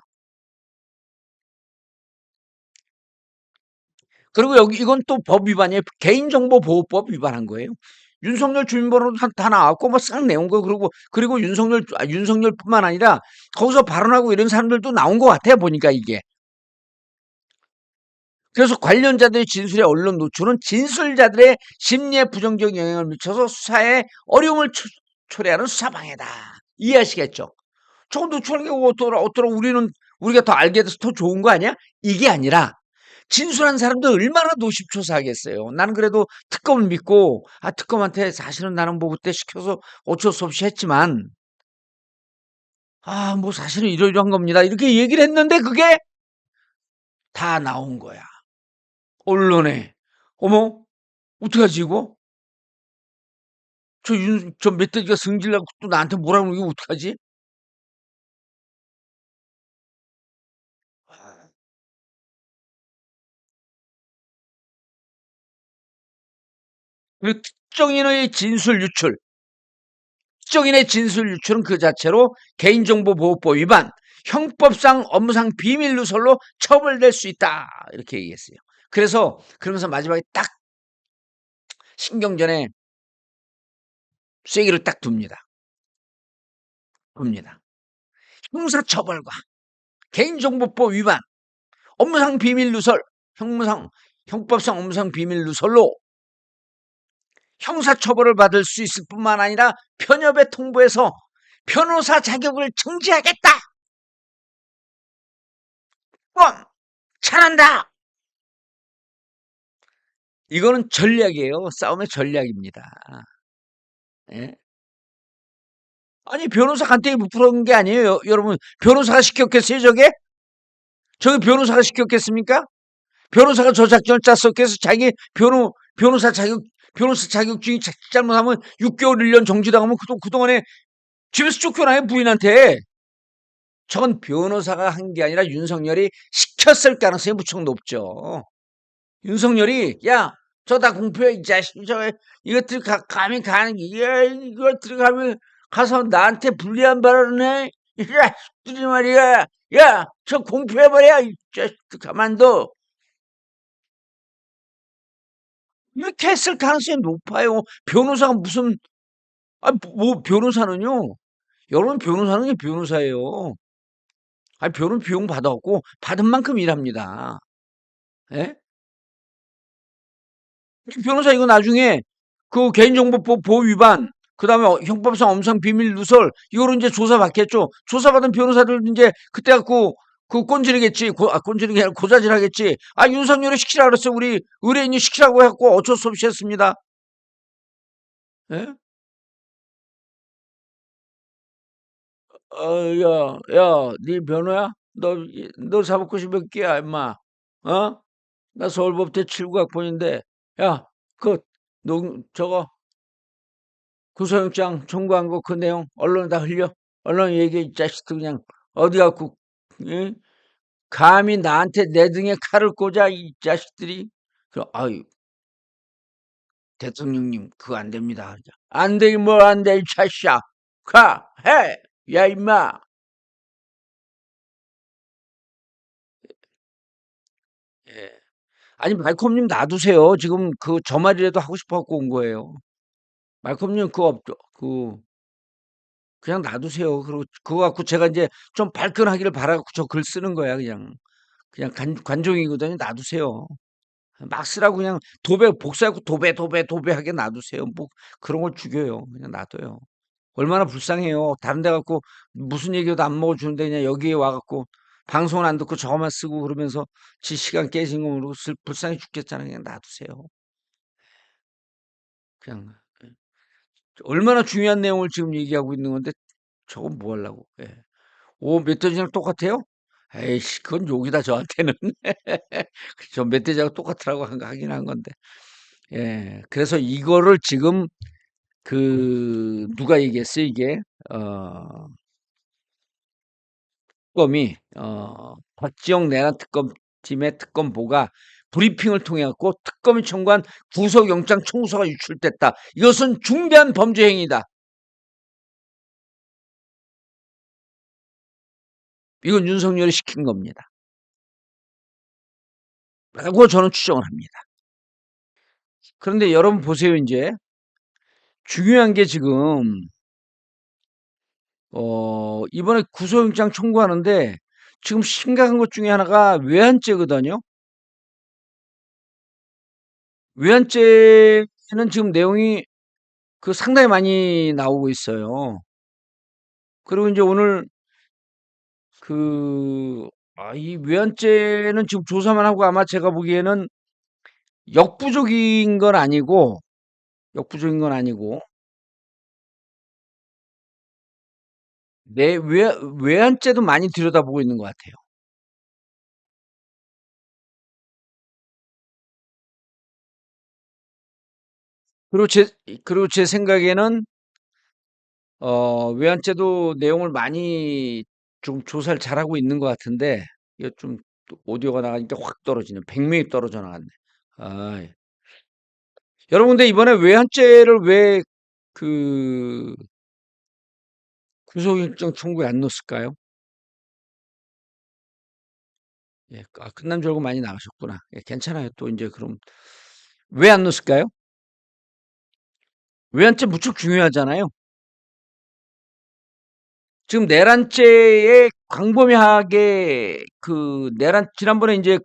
그리고 이건 또 법 위반이에요. 개인정보보호법 위반한 거예요. 윤석열 주민번호도 다 나왔고 싹 내온 거 그리고 윤석열뿐만 아니라 거기서 발언하고 이런 사람들도 나온 것 같아요. 보니까 이게. 그래서 관련자들의 진술의 언론 노출은 진술자들의 심리에 부정적 영향을 미쳐서 수사에 어려움을 초래하는 수사방해다. 이해하시겠죠? 저거 노출하는 게 어떠라 우리가 더 알게 돼서 더 좋은 거 아니야? 이게 아니라 진술한 사람도 얼마나 노심초사하겠어요. 나는 그래도 특검을 믿고 특검한테 사실은 나는 뭐 그때 시켜서 어쩔 수 없이 했지만 뭐 사실은 이러이러한 겁니다. 이렇게 얘기를 했는데 그게 다 나온 거야. 언론에. 어머 어떡하지 이거? 저 멧돼지가 승질나고 또 나한테 뭐라고 그러면 이거 어떡하지? 그리고 특정인의 진술 유출은 그 자체로 개인정보보호법 위반, 형법상 업무상 비밀 누설로 처벌될 수 있다. 이렇게 얘기했어요. 그러면서 마지막에 딱 신경전에 쐐기를 딱 둡니다. 형사처벌과 개인정보법 위반, 업무상 비밀 누설, 형법상 업무상 비밀 누설로 형사처벌을 받을 수 있을 뿐만 아니라 편협에 통보해서 변호사 자격을 정지하겠다. 잘한다. 이거는 전략이에요. 싸움의 전략입니다. 예? 아니 변호사 간땡이 부풀은 게 아니에요. 여러분 변호사가 시켰겠어요 저게? 저게 변호사가 시켰겠습니까? 변호사가 저 작전을 짰었겠어? 변호사 자격증이 잘못하면 6개월 1년 정지당하면 그동안에 집에서 쫓겨나요 부인한테. 저건 변호사가 한 게 아니라 윤석열이 시켰을 가능성이 무척 높죠. 윤석열이 야 저 다 공표해, 이 자식. 이것들 감히 가는, 이것들이 가면 가서 나한테 불리한 발언을 해? 이 자식들이 말이야. 야, 저 공표해버려, 이 자식들 가만둬. 이렇게 했을 가능성이 높아요. 변호사가 무슨, 변호사는요. 여러분, 변호사는 그냥 변호사예요. 변호사 비용 받아갖고, 받은 만큼 일합니다. 예? 변호사 이거 나중에 그 개인정보법 보호 위반, 그 다음에 형법상 엄상 비밀 누설, 이거로 이제 조사받겠죠. 조사받은 변호사들 이제 그때 갖고 그 꼰지르겠지. 꼰지르는 게 아니라 고자질 하겠지. 윤석열이 시키라 그랬어. 우리 의뢰인이 시키라고 해갖고 어쩔 수 없이 했습니다. 예? 네 변호야? 너 사법고시 몇 개야, 임마? 어? 나 서울법대 7구학번인데, 야, 그, 저거, 구속영장 청구한 거 그 내용 언론에 다 흘려. 언론 얘기해, 이 자식들 그냥 어디 갖고, 응? 감히 나한테 내 등에 칼을 꽂아, 이 자식들이. 아유, 대통령님, 그거 안 됩니다. 안 되긴 뭘 안 돼, 이 자식아. 해! 야, 임마. 예. 아니, 말콤님 놔두세요. 지금 저 말이라도 하고 싶어 갖고 온 거예요. 말콤님, 그거 없죠. 그냥 놔두세요. 그리고 그거 갖고 제가 이제 좀 발끈하기를 바라고 저 글 쓰는 거야, 그냥. 그냥 관종이거든요. 놔두세요. 막 쓰라고 그냥 복사하고 도배하게 놔두세요. 뭐 그런 걸 죽여요. 그냥 놔둬요. 얼마나 불쌍해요. 다른 데 갖고 무슨 얘기도 안 먹어주는데 그냥 여기에 와갖고 방송은 안 듣고 저거만 쓰고 그러면서 지 시간 깨진 거 모르고 불쌍해 죽겠잖아요. 그냥 놔두세요. 그냥. 예. 얼마나 중요한 내용을 지금 얘기하고 있는 건데 저건 뭐 하려고. 예. 멧돼지랑 똑같아요? 에이씨, 그건 욕이다, 저한테는. 저 멧돼지하고 똑같으라고 하긴 한 건데. 예. 그래서 이거를 지금 누가 얘기했어요, 이게? 어, 박지영 내란 특검팀의 특검보가 브리핑을 통해 갖고 특검이 청구한 구속영장 청구서가 유출됐다. 이것은 중대한 범죄 행위다. 이건 윤석열이 시킨 겁니다. 라고 저는 추정을 합니다. 그런데 여러분 보세요, 이제. 중요한 게 지금, 이번에 구속영장 청구하는데 지금 심각한 것 중에 하나가 외환죄거든요. 외환죄는 지금 내용이 상당히 많이 나오고 있어요. 그리고 이제 오늘 이 외환죄는 지금 조사만 하고 아마 제가 보기에는 역부족인 건 아니고, 역부족인 건 아니고, 외환죄도 많이 들여다보고 있는 것 같아요. 그리고 제 생각에는 외환죄도 내용을 많이 좀 조사를 잘하고 있는 것 같은데, 이거 좀 오디오가 나가니까 확 떨어지네. 100명이 떨어져 나갔네. 아, 여러분, 근데 이번에 외환죄를 왜 그 구속영장 청구에 안 넣었을까요? 예, 끝난 줄 알고 많이 나가셨구나. 예, 괜찮아요. 또 이제 그럼 왜 안 넣었을까요? 외환죄 무척 중요하잖아요. 지금 내란죄에 광범위하게 지난번에 이제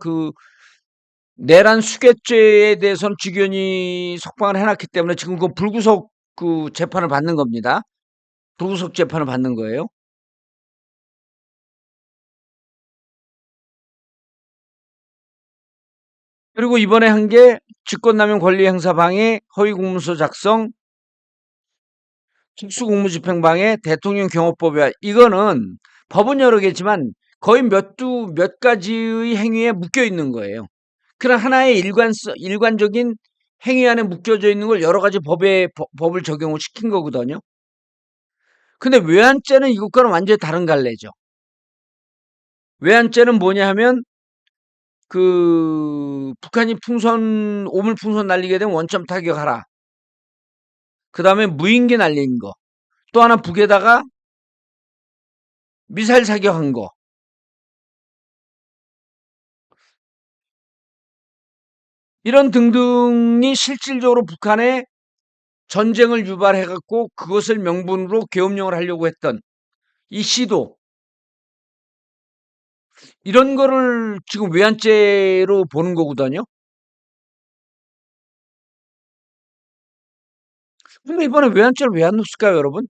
내란 수괴죄에 대해서는 직연히 석방을 해놨기 때문에 지금 불구속 재판을 받는 겁니다. 불구속 재판을 받는 거예요. 그리고 이번에 한 게 직권남용 권리행사 방해, 허위공문서 작성, 특수공무집행방해, 대통령 경호법 위반. 이거는 법은 여러 개지만 거의 몇 가지의 행위에 묶여 있는 거예요. 그런 하나의 일관적인 행위 안에 묶여져 있는 걸 여러 가지 법을 적용을 시킨 거거든요. 근데 외환죄는 이것과는 완전히 다른 갈래죠. 외환죄는 뭐냐 하면 북한이 오물풍선 날리게 되면 원점 타격하라. 그다음에 무인기 날린 거. 또 하나 북에다가 미사일 사격한 거. 이런 등등이 실질적으로 북한의 전쟁을 유발해 갖고 그것을 명분으로 계엄령을 하려고 했던 이 시도, 이런 거를 지금 외환죄로 보는 거거든요. 근데 이번에 외환죄를 왜 안 넣었을까요, 여러분?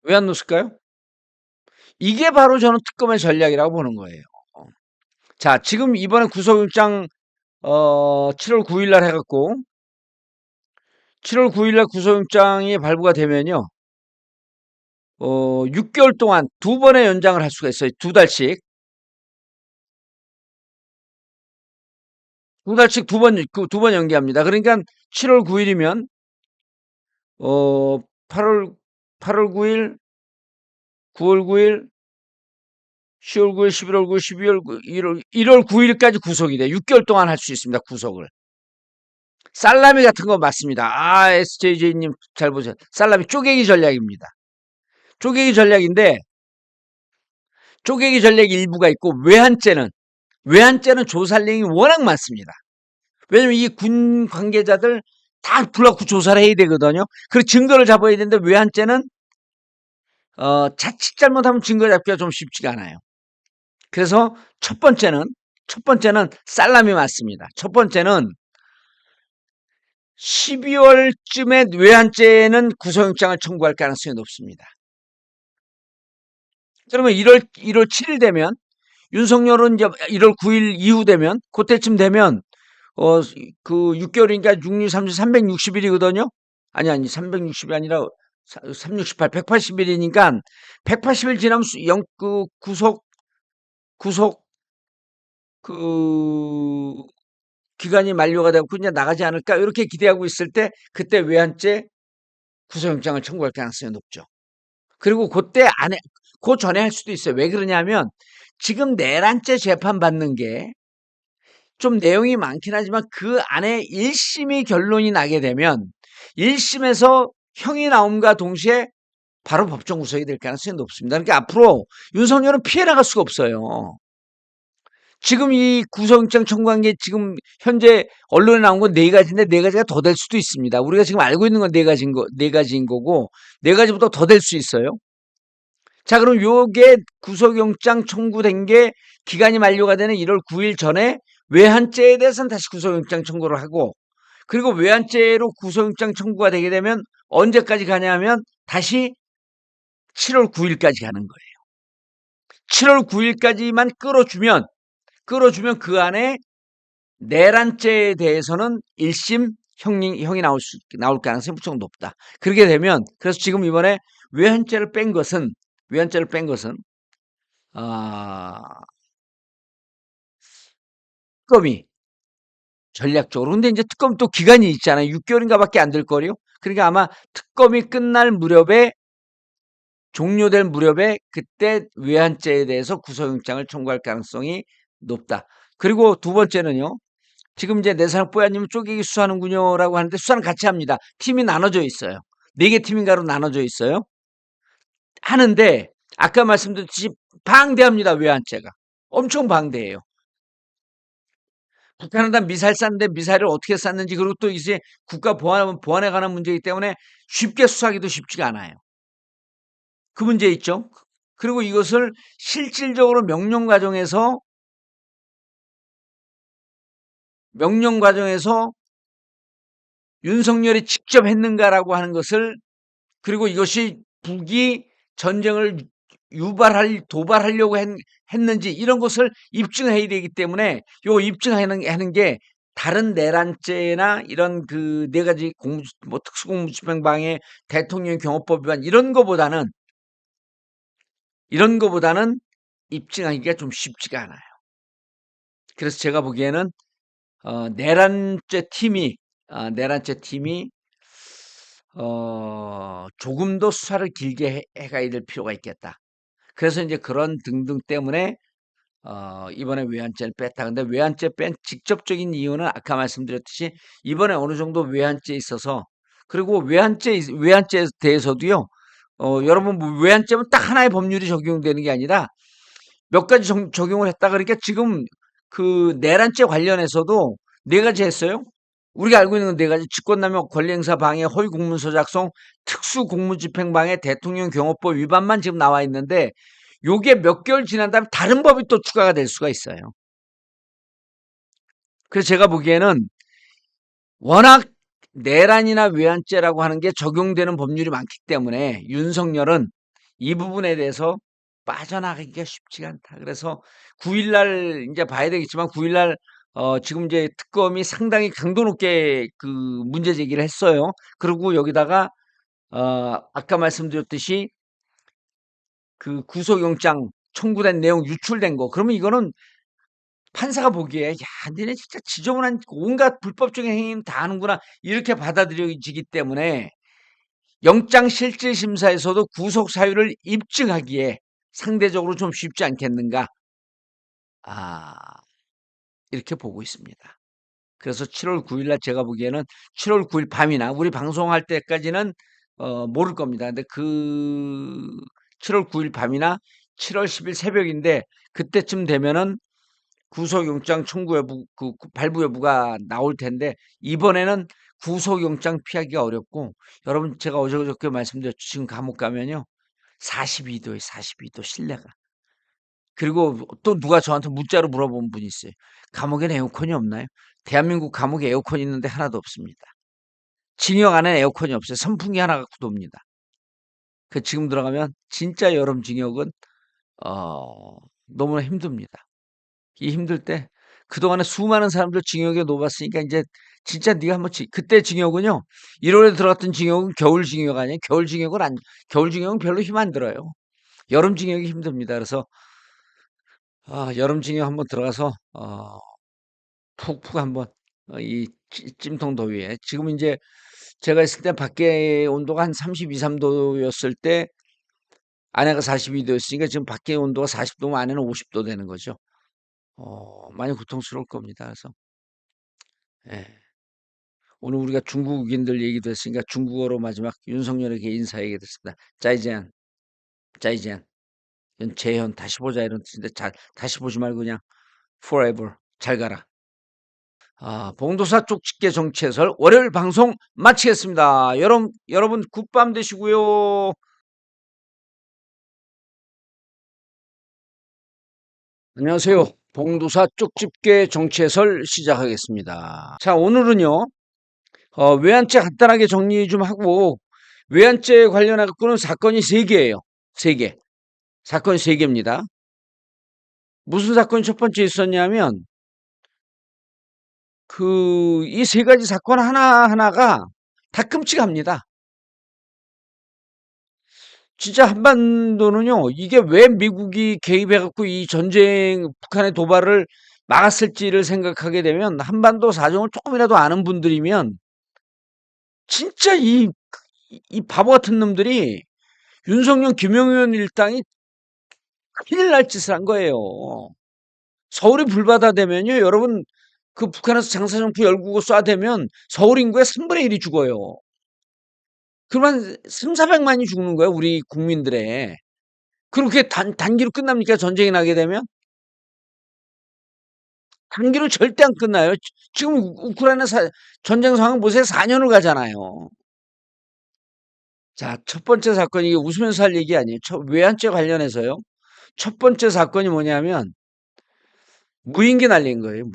왜 안 넣었을까요? 이게 바로 저는 특검의 전략이라고 보는 거예요. 어. 자, 지금 이번에 구속영장 7월 9일 날 해갖고 7월 9일 날 구속영장이 발부가 되면요. 6개월 동안 두 번의 연장을 할 수가 있어요. 두 달씩. 두 달씩 두 번 연기합니다. 그러니까 7월 9일이면 8월 9일, 9월 9일, 10월 9일, 11월 9일, 12월 9일, 1월 9일까지 구속이 돼. 6개월 동안 할 수 있습니다. 구속을. 살라미 같은 거 맞습니다. 아, SJJ님 잘 보세요. 살라미 쪼개기 전략입니다. 쪼개기 전략인데, 쪼개기 전략 일부가 있고, 외환죄는 조살령이 워낙 많습니다. 왜냐면 이 군 관계자들 다 불러갖고 조사를 해야 되거든요. 그리고 증거를 잡아야 되는데, 외환죄는 자칫 잘못하면 증거 잡기가 좀 쉽지가 않아요. 그래서 첫 번째는 살라미 맞습니다. 첫 번째는 12월쯤에 외환죄는 구속영장을 청구할 가능성이 높습니다. 그러면 1월 7일 되면, 윤석열은 이제 1월 9일 이후 되면, 그때쯤 되면, 6개월이니까 6, 6, 30, 360일이거든요? 아니, 360이 아니라 368, 180일이니까, 180일 지나면 구속, 그, 기간이 만료가 되고 이제 나가지 않을까? 이렇게 기대하고 있을 때, 그때 외환죄 구속영장을 청구할 가능성이 높죠. 그리고 그 전에 할 수도 있어요. 왜 그러냐면, 지금 내란죄 재판 받는 게 좀 내용이 많긴 하지만 그 안에 1심이 결론이 나게 되면 1심에서 형이 나옴과 동시에 바로 법정 구속이 될 가능성이 높습니다. 그러니까 앞으로 윤석열은 피해 나갈 수가 없어요. 지금 이 구속영장 청구한 게 지금 현재 언론에 나온 건 네 가지인데 네 가지가 더 될 수도 있습니다. 우리가 지금 알고 있는 건 네 가지인 거고 네 가지보다 더 될 수 있어요. 자, 그럼 요게 구속영장 청구된 게 기간이 만료가 되는 1월 9일 전에 외환죄에 대해서는 다시 구속영장 청구를 하고, 그리고 외환죄로 구속영장 청구가 되게 되면 언제까지 가냐면 다시 7월 9일까지 가는 거예요. 7월 9일까지만 끌어주면 그 안에 내란죄에 대해서는 1심 형이 나올 가능성이 무척 높다. 그렇게 되면, 그래서 지금 이번에 외환죄를 뺀 것은 아, 특검이 전략적으로. 근데 이제 특검 또 기간이 있잖아요. 6개월인가 밖에 안 될 거요. 그러니까 아마 특검이 종료될 무렵에 그때 외환죄에 대해서 구속영장을 청구할 가능성이 높다. 그리고 두 번째는요. 지금 이제 내사랑 뽀야님은 쪼개기 수사하는군요라고 하는데 수사는 같이 합니다. 팀이 나눠져 있어요. 4개 팀인가로 나눠져 있어요. 하는데 아까 말씀드렸듯이 방대합니다. 외환죄가. 엄청 방대해요. 북한은 다 미사일 쐈는데 미사일을 어떻게 쐈는지, 그리고 또 이제 국가 보안에 관한 문제이기 때문에 쉽게 수사하기도 쉽지가 않아요. 그 문제 있죠. 그리고 이것을 실질적으로 명령 과정에서 윤석열이 직접 했는가라고 하는 것을, 그리고 이것이 북이 전쟁을 도발하려고 했는지 이런 것을 입증해야 되기 때문에 요 입증하는 게 다른 내란죄나 이런 그 네 가지 특수공무집행방해, 대통령 경호법 위반 이런 거보다는 입증하기가 좀 쉽지가 않아요. 그래서 제가 보기에는 내란죄 팀이 조금 더 수사를 길게 가야 될 필요가 있겠다. 그래서 이제 그런 등등 때문에 이번에 외환죄를 뺐다. 근데 외환죄 뺀 직접적인 이유는 아까 말씀드렸듯이 이번에 어느 정도 외환죄에 있어서, 그리고 외환죄에 대해서도요. 여러분, 뭐 외환죄면 딱 하나의 법률이 적용되는 게 아니라 몇 가지 적용을 했다. 그러니까 지금 그 내란죄 관련해서도 네 가지 했어요. 우리가 알고 있는 건 네 가지: 직권남용, 권리행사 방해, 허위 공문서 작성, 특수공무집행 방해, 대통령 경호법 위반만 지금 나와 있는데, 요게 몇 개월 지난 다음에 다른 법이 또 추가가 될 수가 있어요. 그래서 제가 보기에는 워낙 내란이나 외환죄라고 하는 게 적용되는 법률이 많기 때문에 윤석열은 이 부분에 대해서 빠져나가기가 쉽지가 않다. 그래서 9일 날 이제 봐야 되겠지만, 9일 날 지금 이제 특검이 상당히 강도 높게 그 문제 제기를 했어요. 그리고 여기다가 아까 말씀드렸듯이 그 구속영장 청구된 내용 유출된 거, 그러면 이거는 판사가 보기에 '야, 니네 진짜 지저분한 온갖 불법적인 행위는 다 하는구나.' 이렇게 받아들여지기 때문에 영장실질심사에서도 구속 사유를 입증하기에 상대적으로 좀 쉽지 않겠는가, 아 이렇게 보고 있습니다. 그래서 7월 9일 날 제가 보기에는 7월 9일 밤이나 우리 방송할 때까지는 모를 겁니다. 근데 그 7월 9일 밤이나 7월 10일 새벽인데, 그때쯤 되면은 구속영장 청구 여부, 발부 여부가 나올 텐데, 이번에는 구속영장 피하기가 어렵고, 여러분 제가 어저께 말씀드렸죠. 지금 감옥 가면요 42도에 42도 실내가. 그리고 또 누가 저한테 문자로 물어본 분이 있어요. 감옥엔 에어컨이 없나요? 대한민국 감옥에 에어컨 있는데 하나도 없습니다. 징역 안에 에어컨이 없어요. 선풍기 하나 갖고 돕니다. 그 지금 들어가면 진짜 여름징역은 너무나 힘듭니다. 이 힘들 때 그동안에 수많은 사람들 징역에 놓았으니까 이제 진짜 네가 한번 그때 징역은요. 1월에 들어갔던 징역은 겨울징역 아니에요. 겨울징역은 별로 힘 안 들어요. 여름징역이 힘듭니다. 그래서 여름징역 한번 들어가서 푹푹 한번 이 찜통 더위에, 지금 이제 제가 있을 때 밖에 온도가 한 32, 3도였을 때 안에가 42도였으니까 지금 밖에 온도가 40도면 안에는 50도 되는 거죠. 많이 고통스러울 겁니다. 그래서 예. 오늘 우리가 중국인들 얘기도 했으니까 중국어로 마지막 윤석열에게 인사해야겠습니다. 짜이지안, 짜이지안, 재현, 다시 보자 이런 뜻인데, 다시 보지 말고 그냥 forever, 잘 가라. 봉도사 쪽집게 정치 해설 월요일 방송 마치겠습니다. 여러분 굿밤 되시고요. 안녕하세요. 봉도사 쪽집게 정치 해설 시작하겠습니다. 자, 오늘은요, 외환죄 간단하게 정리 좀 하고, 외환죄 관련해 갖고는 사건이 3개예요. 3개. 사건이 3개입니다. 무슨 사건이 첫 번째 있었냐면, 이 3가지 사건 하나하나가 다 끔찍합니다. 진짜 한반도는요, 이게 왜 미국이 개입해갖고 이 전쟁, 북한의 도발을 막았을지를 생각하게 되면, 한반도 사정을 조금이라도 아는 분들이면, 진짜 이 바보 같은 놈들이 윤석열, 김영현 일당이 큰일 날 짓을 한 거예요. 서울이 불바다 되면요, 여러분, 그 북한에서 장사정부 열구고 쏴대면 서울 인구의 3분의 1이 죽어요. 그러면 3, 400만이 죽는 거예요, 우리 국민들의. 그렇게 단기로 끝납니까? 전쟁이 나게 되면? 단기로 절대 안 끝나요. 지금 우크라이나 전쟁 상황 보세요. 4년을 가잖아요. 자, 첫 번째 사건이, 이게 웃으면서 할 얘기 아니에요. 외환죄 관련해서요. 첫 번째 사건이 뭐냐면 무인기 날린 거예요.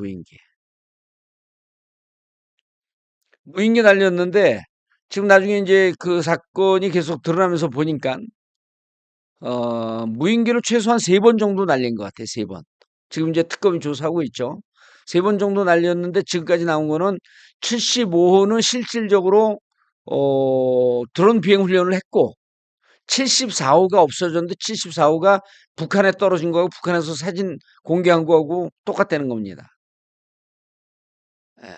무인기 날렸는데, 지금 나중에 이제 그 사건이 계속 드러나면서 보니까 무인기를 최소한 3번 정도 날린 것 같아요. 3번. 지금 이제 특검이 조사하고 있죠. 3번 정도 날렸는데 지금까지 나온 거는 75호는 실질적으로 드론 비행 훈련을 했고, 74호가 없어졌는데 74호가 북한에 떨어진 거하고 북한에서 사진 공개한 거하고 똑같다는 겁니다. 예.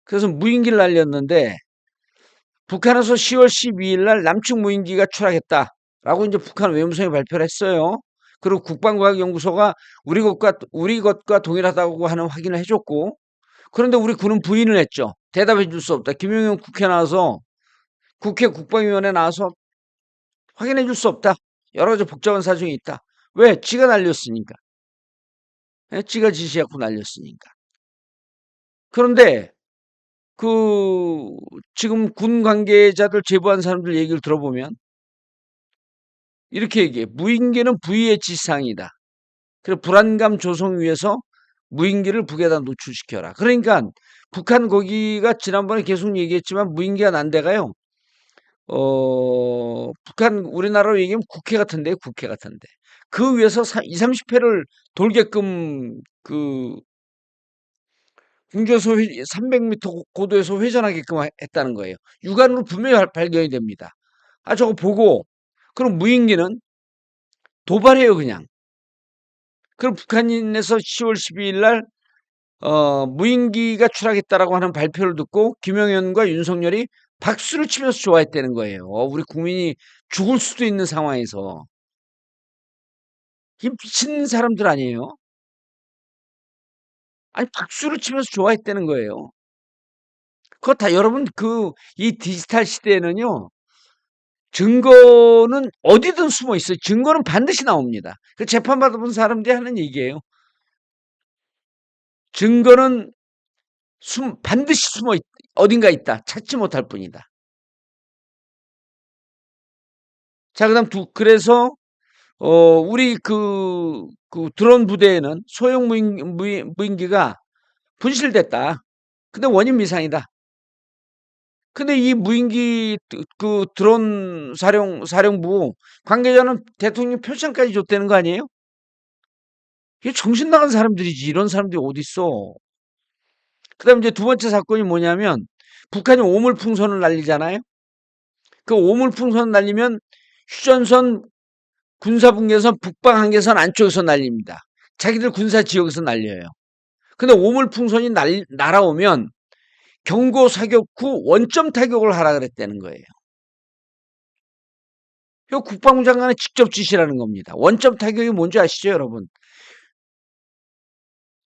그래서 무인기를 날렸는데 북한에서 10월 12일 날 남측 무인기가 추락했다라고 이제 북한 외무성이 발표를 했어요. 그리고 국방과학연구소가 우리 것과 동일하다고 하는 확인을 해줬고, 그런데 우리 군은 부인을 했죠. 대답해 줄 수 없다. 김용현 국회 나와서 국회 국방위원회 나와서 확인해 줄 수 없다. 여러 가지 복잡한 사정이 있다. 왜? 지가 날렸으니까. 예? 지가 지시했고 날렸으니까. 그런데 그 지금 군 관계자들 제보한 사람들 얘기를 들어보면 이렇게 얘기해. 무인기는 부위의 지시사항이다. 그리고 불안감 조성을 위해서 무인기를 북에다 노출시켜라. 그러니까 북한 거기가 지난번에 계속 얘기했지만 무인기가 난 데가요. 북한 우리나라로 얘기하면 국회 같은데, 국회 같은데. 그 위에서 2, 30회를 돌게끔 그 중저소 300m 고도에서 회전하게끔 했다는 거예요. 육안으로 분명히 발견이 됩니다. 아, 저거 보고 그럼 무인기는 도발해요, 그냥. 그럼 북한인에서 10월 12일 날 무인기가 추락했다라고 하는 발표를 듣고 김영현과 윤석열이 박수를 치면서 좋아했다는 거예요. 우리 국민이 죽을 수도 있는 상황에서. 이 미친 사람들 아니에요? 아니, 박수를 치면서 좋아했다는 거예요. 그거 다 여러분, 이 디지털 시대에는요, 증거는 어디든 숨어 있어요. 증거는 반드시 나옵니다. 그 재판받아본 사람들이 하는 얘기예요. 증거는 반드시 어딘가 있다. 찾지 못할 뿐이다. 자, 그래서, 우리 그 드론 부대에는 소형 무인기가 분실됐다. 근데 원인 미상이다. 근데 이 무인기 그 드론 사령부 관계자는 대통령 표창까지 줬다는 거 아니에요? 이게 정신 나간 사람들이지. 이런 사람들이 어딨어. 그다음 이제 두 번째 사건이 뭐냐면 북한이 오물풍선을 날리잖아요. 그 오물풍선 날리면 휴전선 군사분계선 북방 한계선 안쪽에서 날립니다. 자기들 군사 지역에서 날려요. 근데 오물풍선이 날아오면 경고 사격 후 원점 타격을 하라 그랬다는 거예요. 이거 국방부 장관의 직접 지시라는 겁니다. 원점 타격이 뭔지 아시죠, 여러분?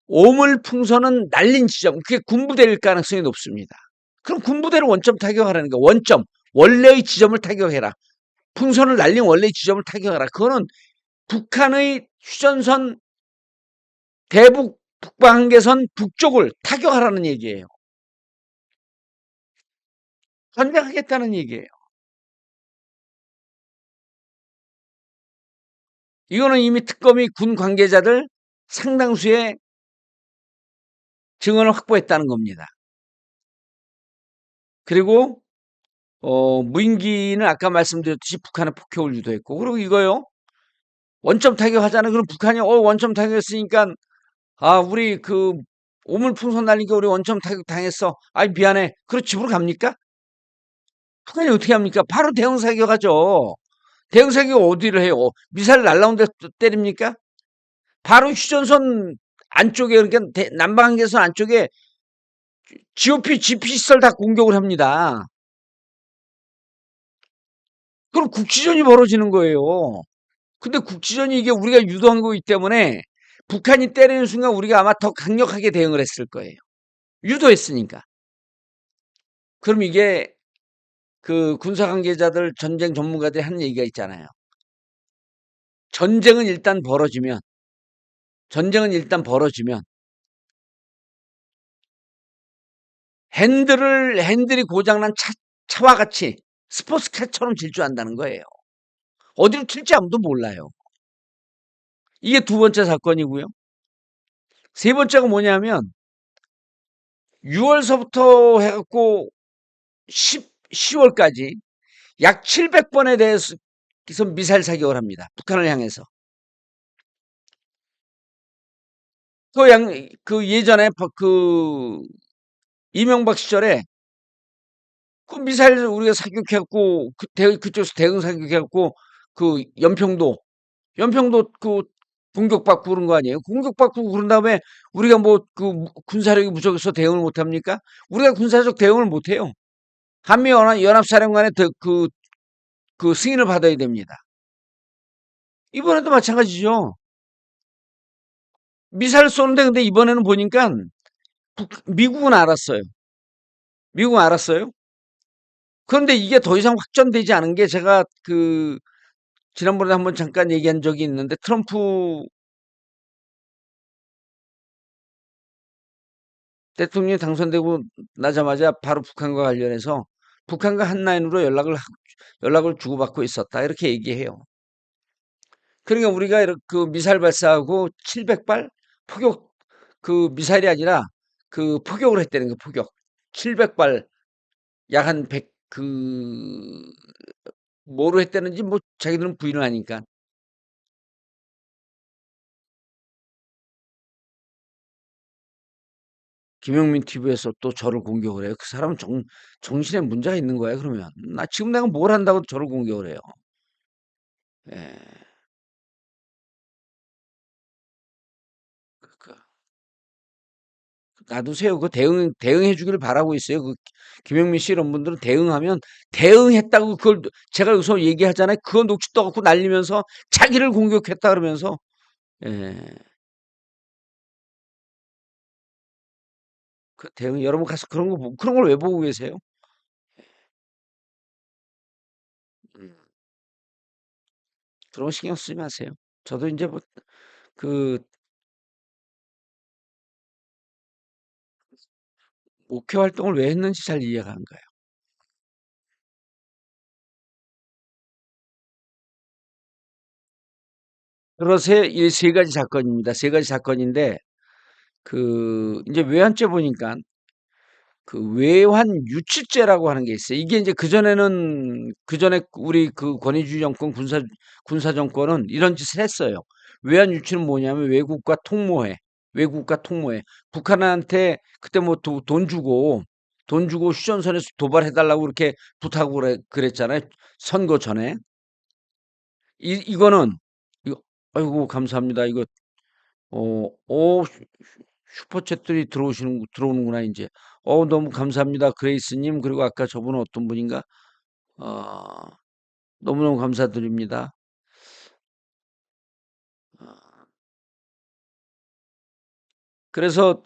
오물풍선은 날린 지점, 그게 군부대일 가능성이 높습니다. 그럼 군부대를 원점 타격하라는 거예요. 원점, 원래의 지점을 타격해라. 풍선을 날린 원래의 지점을 타격하라. 그거는 북한의 휴전선 대북 북방 한계선 북쪽을 타격하라는 얘기예요. 전쟁하겠다는 얘기예요. 이거는 이미 특검이 군 관계자들 상당수의 증언을 확보했다는 겁니다. 그리고 무인기는 아까 말씀드렸듯이 북한의 폭격을 유도했고, 그리고 이거요, 원점 타격하잖아요. 그럼 북한이 원점 타격했으니까 우리 그 오물풍선 날리니까 우리 원점 타격 당했어. 아이, 미안해. 그럼 집으로 갑니까? 북한이 어떻게 합니까? 바로 대응 사격하죠. 대응 사격 어디를 해요? 미사일 날라온 데 때립니까? 바로 휴전선 안쪽에, 그러니까 남방 한계선 안쪽에 GOP, GP 시설 다 공격을 합니다. 그럼 국지전이 벌어지는 거예요. 근데 국지전이 이게 우리가 유도한 거기 때문에 북한이 때리는 순간 우리가 아마 더 강력하게 대응을 했을 거예요. 유도했으니까. 그럼 이게 그 군사 관계자들 전쟁 전문가들이 하는 얘기가 있잖아요. 전쟁은 일단 벌어지면 핸들이 고장난 차와 같이 스포츠카처럼 질주한다는 거예요. 어디로 튈지 아무도 몰라요. 이게 두 번째 사건이고요. 세 번째가 뭐냐면 6월서부터 해갖고 10월까지 약 700번에 대해서 미사일 사격을 합니다. 북한을 향해서. 그 예전에 이명박 시절에 그 미사일 우리가 사격해갖고 그쪽에서 대응 사격해갖고 그 연평도 공격받고 그런 거 아니에요? 공격받고 그런 다음에 우리가 뭐 그 군사력이 부족해서 대응을 못 합니까? 우리가 군사적 대응을 못 해요. 한미연합사령관의 그 승인을 받아야 됩니다. 이번에도 마찬가지죠. 미사일 쏘는데 근데 이번에는 보니까 미국은 알았어요. 미국은 알았어요. 그런데 이게 더 이상 확전되지 않은 게 제가 지난번에 한번 잠깐 얘기한 적이 있는데 트럼프 대통령이 당선되고 나자마자 바로 북한과 관련해서 북한과 한라인으로 연락을 주고받고 있었다. 이렇게 얘기해요. 그러니까 우리가 이렇게 그 미사일 발사하고 700발 포격 미사일이 아니라 포격을 했다는 거 포격. 700발 약 한 100 뭐로 했다는지 뭐 자기들은 부인을 하니까. 김영민 TV에서 또 저를 공격을 해요. 그 사람은 정신에 문제가 있는 거야, 그러면. 나 지금 내가 뭘 한다고 저를 공격을 해요. 예. 그 놔두세요. 대응해 주기를 바라고 있어요. 김영민 씨 이런 분들은 대응하면 대응했다고 그걸 제가 여기서 얘기하잖아요. 그거 녹취 떠갖고 날리면서 자기를 공격했다 그러면서 예. 그 대응 여러분 가서 그런 걸 왜 보고 계세요? 음. 그런 거 신경 쓰지 마세요. 저도 인제 뭐 그 목회 활동을 왜 했는지 잘 이해가 안 가요. 그래서 이 세 가지 사건입니다. 세 가지 사건인데 인제 외환죄 보니까 외환 유치죄라고 하는 게 있어요. 이게 인제 그전에 우리 권위주의 정권 군사 정권은 이런 짓을 했어요. 외환 유치는 뭐냐면 외국과 통모해. 북한한테 그때 뭐 돈 주고 휴전선에서 도발해 달라고 그렇게 부탁을 그랬잖아요, 선거 전에. 이거는 이거 아이고 감사합니다. 이거 슈퍼챗들이 들어오는구나 인제. 너무 감사합니다. 그레이스님 그리고 아까 저분은 어떤 분인가? 어 너무너무 감사드립니다. 어 그래서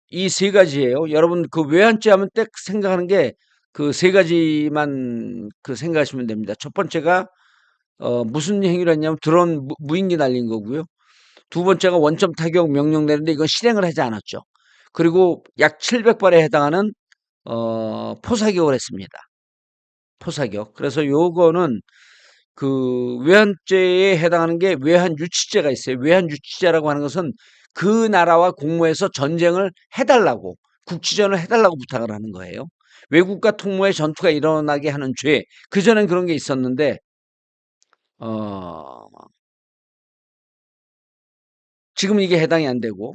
이 세 가지예요. 여러분 외환죄 하면 딱 생각하는 게 세 가지만 생각하시면 됩니다. 첫 번째가 무슨 행위를 했냐면 드론 무인기 날린 거고요. 두 번째가 원점 타격 명령 내는데 이건 실행을 하지 않았죠. 그리고 약 700발에 해당하는 포사격을 했습니다. 포사격. 그래서 요거는 외환죄에 해당하는 게 외환유치죄가 있어요. 외환유치죄라고 하는 것은 그 나라와 공모해서 전쟁을 해달라고, 국지전을 해달라고 부탁을 하는 거예요. 외국과 통모의 전투가 일어나게 하는 죄. 그전엔 그런 게 있었는데, 어, 지금 이게 해당이 안 되고,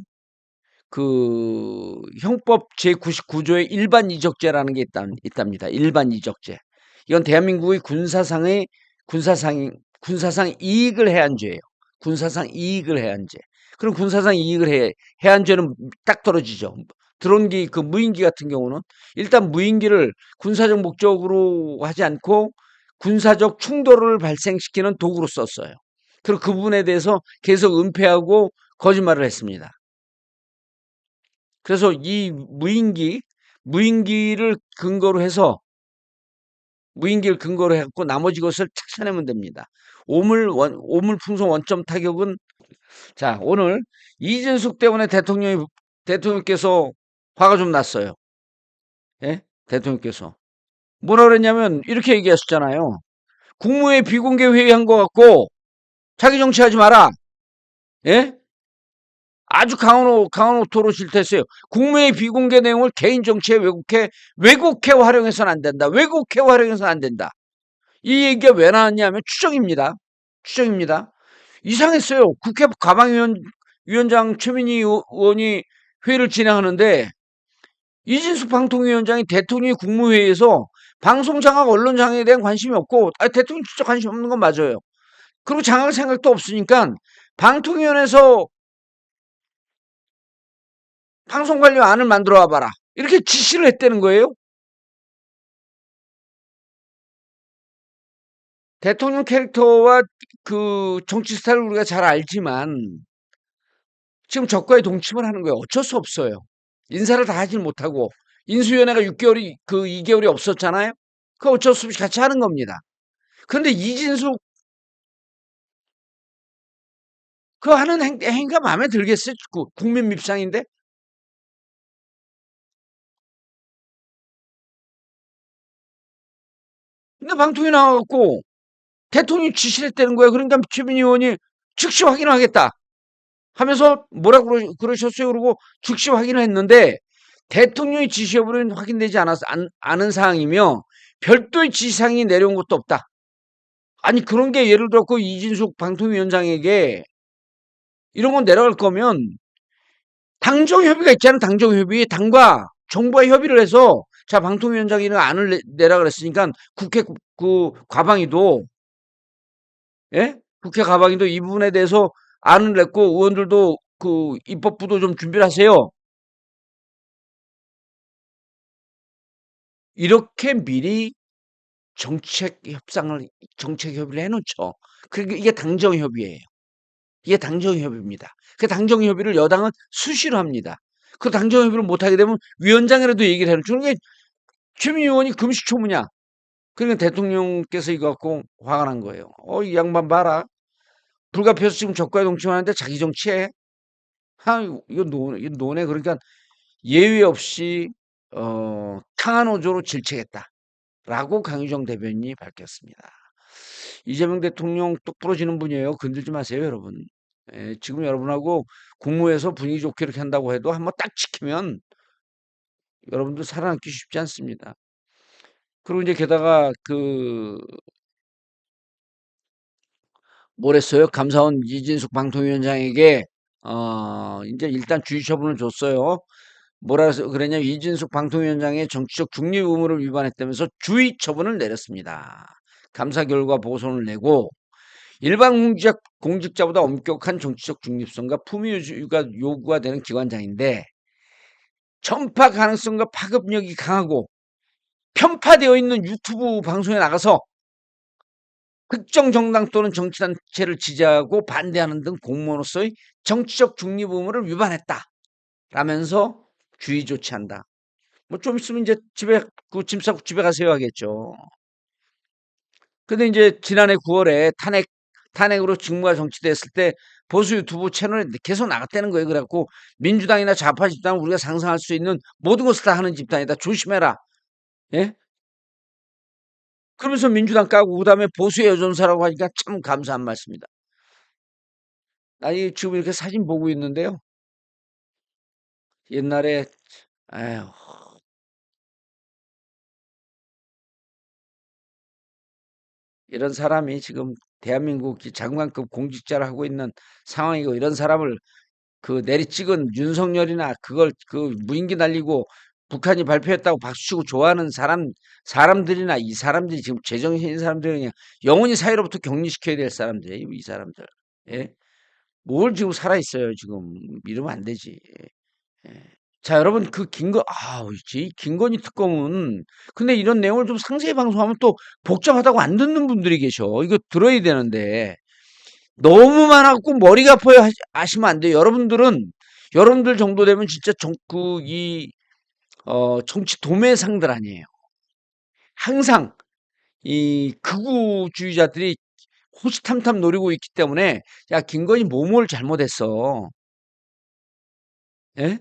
형법 제99조에 일반 이적죄라는 게 있답니다. 일반 이적죄. 이건 대한민국의 군사상 이익을 해한 죄예요. 군사상 이익을 해한 죄. 그럼 군사상 이익을 해한 죄는 딱 떨어지죠. 드론기 무인기 같은 경우는 일단 무인기를 군사적 목적으로 하지 않고 군사적 충돌을 발생시키는 도구로 썼어요. 그리고 그 부분에 대해서 계속 은폐하고 거짓말을 했습니다. 그래서 이 무인기를 근거로 해서 무인기를 근거로 해 갖고 나머지 것을 찾아내면 됩니다. 오물풍선 원점 타격은 자, 오늘 이준석 때문에 대통령께서 화가 좀 났어요. 예? 대통령께서. 뭐라 그랬냐면 이렇게 얘기하셨잖아요. 국무회의 비공개 회의한 것 같고 자기 정치하지 마라. 예? 아주 강한 오토로 질타했어요. 국무회의 비공개 내용을 개인 정치에 왜곡해 활용해서는 안 된다. 왜곡해 활용해서는 안 된다. 이 얘기가 왜 나왔냐면 추정입니다. 추정입니다. 이상했어요. 국회 가방위원장 최민희 의원이 회의를 진행하는데 이진숙 방통위원장이 대통령이 국무회의에서 방송장악 언론장악에 대한 관심이 없고 대통령 진짜 관심 없는 건 맞아요. 그리고 장악할 생각도 없으니까 방통위원회에서 방송관리안을 만들어 와봐라. 이렇게 지시를 했다는 거예요. 대통령 캐릭터와 그 정치 스타일을 우리가 잘 알지만 지금 적과의 동침을 하는 거예요. 어쩔 수 없어요. 인사를 다 하질 못하고 인수위원회가 6개월이 그 2개월이 없었잖아요. 그 어쩔 수 없이 같이 하는 겁니다. 그런데 이진숙 그 하는 행위가 마음에 들겠어요? 국민 밉상인데? 근데 방통위 나와갖고 대통령이 지시를 했다는 거예요. 그러니까 최민희 의원이 즉시 확인하겠다 하면서 뭐라 그러셨어요? 그러고 즉시 확인을 했는데 대통령의 지시 여부는 확인되지 않은 사항이며 별도의 지시사항이 내려온 것도 없다. 아니 그런 게 예를 들어 이진숙 방통위원장에게 이런 건 내려갈 거면 당정협의가 있잖아요. 당정협의. 당과 정부와 협의를 해서 자 방통위원장이 이런 안을 내라 그랬으니까 국회 그 과방위도 예? 국회 과방위도 이 부분에 대해서 안을 냈고 의원들도 그 입법부도 좀 준비를 하세요. 이렇게 미리 정책 협의를 해놓죠. 그러니까 이게 당정협의예요. 이게 당정협의입니다. 그 당정협의를 여당은 수시로 합니다. 그 당정협의를 못하게 되면 위원장이라도 얘기를 해놓죠. 그게 최민희 의원이 금시초무냐. 그러니까 대통령께서 이거 갖고 화가 난 거예요. 이 양반 봐라. 불가피해서 지금 적과에 동침하는데 자기 정치해. 이거 노네. 그러니까 예외 없이 강한어조로 질책했다라고 강유정 대변인이 밝혔습니다. 이재명 대통령 똑 부러지는 분이에요. 건들지 마세요, 여러분. 예, 지금 여러분하고 국무회에서 분위기 좋게 이렇게 한다고 해도 한번 딱 지키면 여러분들 살아남기 쉽지 않습니다. 그리고 이제 게다가 뭐랬어요? 감사원 이진숙 방통위원장에게 이제 일단 주의 처분을 줬어요. 뭐라 그랬냐면 이진숙 방통위원장의 정치적 중립 의무를 위반했다면서 주의 처분을 내렸습니다. 감사 결과 보고서를 내고 일반 공직자보다 엄격한 정치적 중립성과 품위 유지가 요구가 되는 기관장인데 전파 가능성과 파급력이 강하고 편파되어 있는 유튜브 방송에 나가서 특정 정당 또는 정치단체를 지지하고 반대하는 등 공무원으로서의 정치적 중립 의무를 위반했다. 라면서 주의 조치한다. 뭐 좀 있으면 이제 집에 짐 싸고 집에 가세요 하겠죠. 근데 이제 지난해 9월에 탄핵으로 직무가 정지됐을 때 보수 유튜브 채널에 계속 나갔다는 거예요. 그래갖고 민주당이나 좌파 집단은 우리가 상상할 수 있는 모든 것을 다 하는 집단이다. 조심해라. 예? 그러면서 민주당 까고 그다음에 보수의 여전사라고 하니까 참 감사한 말씀입니다. 아니 지금 이렇게 사진 보고 있는데요. 옛날에 에휴, 이런 사람이 지금 대한민국 장관급 공직자를 하고 있는 상황이고 이런 사람을 그 내리찍은 윤석열이나 그걸 그 무인기 날리고 북한이 발표했다고 박수치고 좋아하는 사람들이나 이 사람들이 지금 제정신인 사람들이 그냥 영원히 사회로부터 격리시켜야 될 사람들이에요. 이 사람들. 예? 뭘 지금 살아있어요. 지금 이러면 안 되지. 예. 자, 여러분 그 김건희 특검은 근데 이런 내용을 좀 상세히 방송하면 또 복잡하다고 안 듣는 분들이 계셔. 이거 들어야 되는데 너무 많았고 머리가 아파요 아시면 안 돼요. 여러분들 정도 되면 진짜 정치 도매상들 아니에요. 항상 이 극우주의자들이 호시탐탐 노리고 있기 때문에 야 김건희 뭘 잘못했어. 예?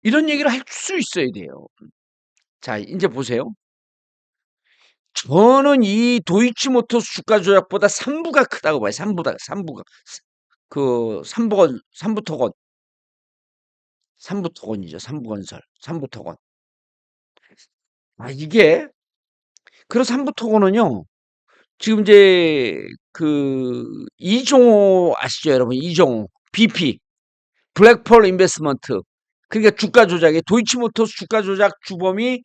이런 얘기를 할 수 있어야 돼요. 자, 이제 보세요. 저는 이 도이치모터스 주가 조작보다 3부가 크다고 봐요. 3부가. 그 삼부토건이죠. 삼부건설, 삼부토건. 이게 그래서 삼부토건은요. 지금 이제 그 이종호 아시죠, 여러분? 이종호 BP 블랙펄 인베스트먼트. 그러니까 주가 조작에 도이치모터스 주가 조작 주범이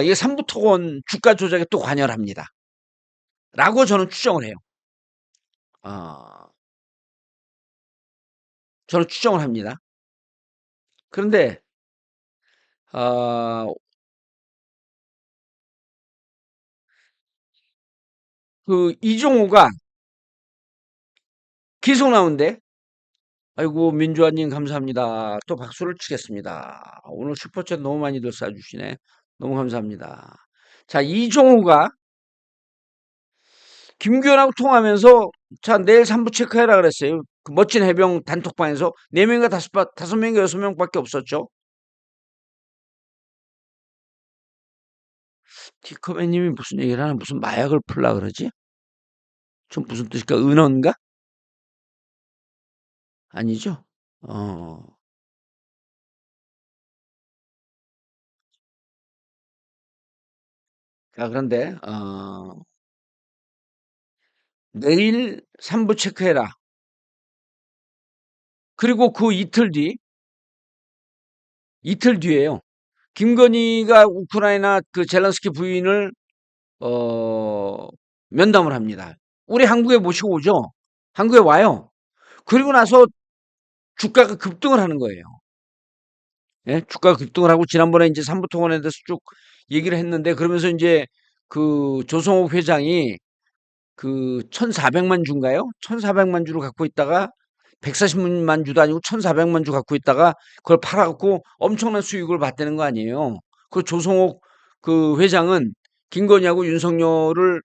이게 삼부토건 주가 조작에 또 관여를 합니다. 라고 저는 추정을 해요. 어, 저는 추정을 합니다. 그런데 어, 그 이종호가 계속 나온대. 아이고 민주화님 감사합니다. 또 박수를 치겠습니다. 오늘 슈퍼챗 너무 많이들 쏴주시네. 너무 감사합니다. 자, 이종호가 김규현하고 통하면서 자 내일 3부 체크해라 그랬어요. 그 멋진 해병 단톡방에서 4명인가 5명인가 6명밖에 없었죠. 티커맨님이 무슨 얘기를 하나 무슨 마약을 풀라 그러지? 좀 무슨 뜻일까? 은어인가? 아니죠? 어. 자, 그런데 내일 3부 체크해라. 그리고 그 이틀 뒤에요. 김건희가 우크라이나 그 젤런스키 부인을 어, 면담을 합니다. 우리 한국에 모시고 오죠. 한국에 와요. 그리고 나서 주가가 급등을 하는 거예요. 예? 주가가 급등을 하고 지난번에 이제 삼부토건에 대해서 쭉 얘기를 했는데 그러면서 이제 그 조성욱 회장이 그 1,400만 주인가요? 1,400만 주를 갖고 있다가 140만 주도 아니고 1,400만 주 갖고 있다가 그걸 팔아갖고 엄청난 수익을 봤다는 거 아니에요. 그 조성욱 그 회장은 김건희하고 윤석열을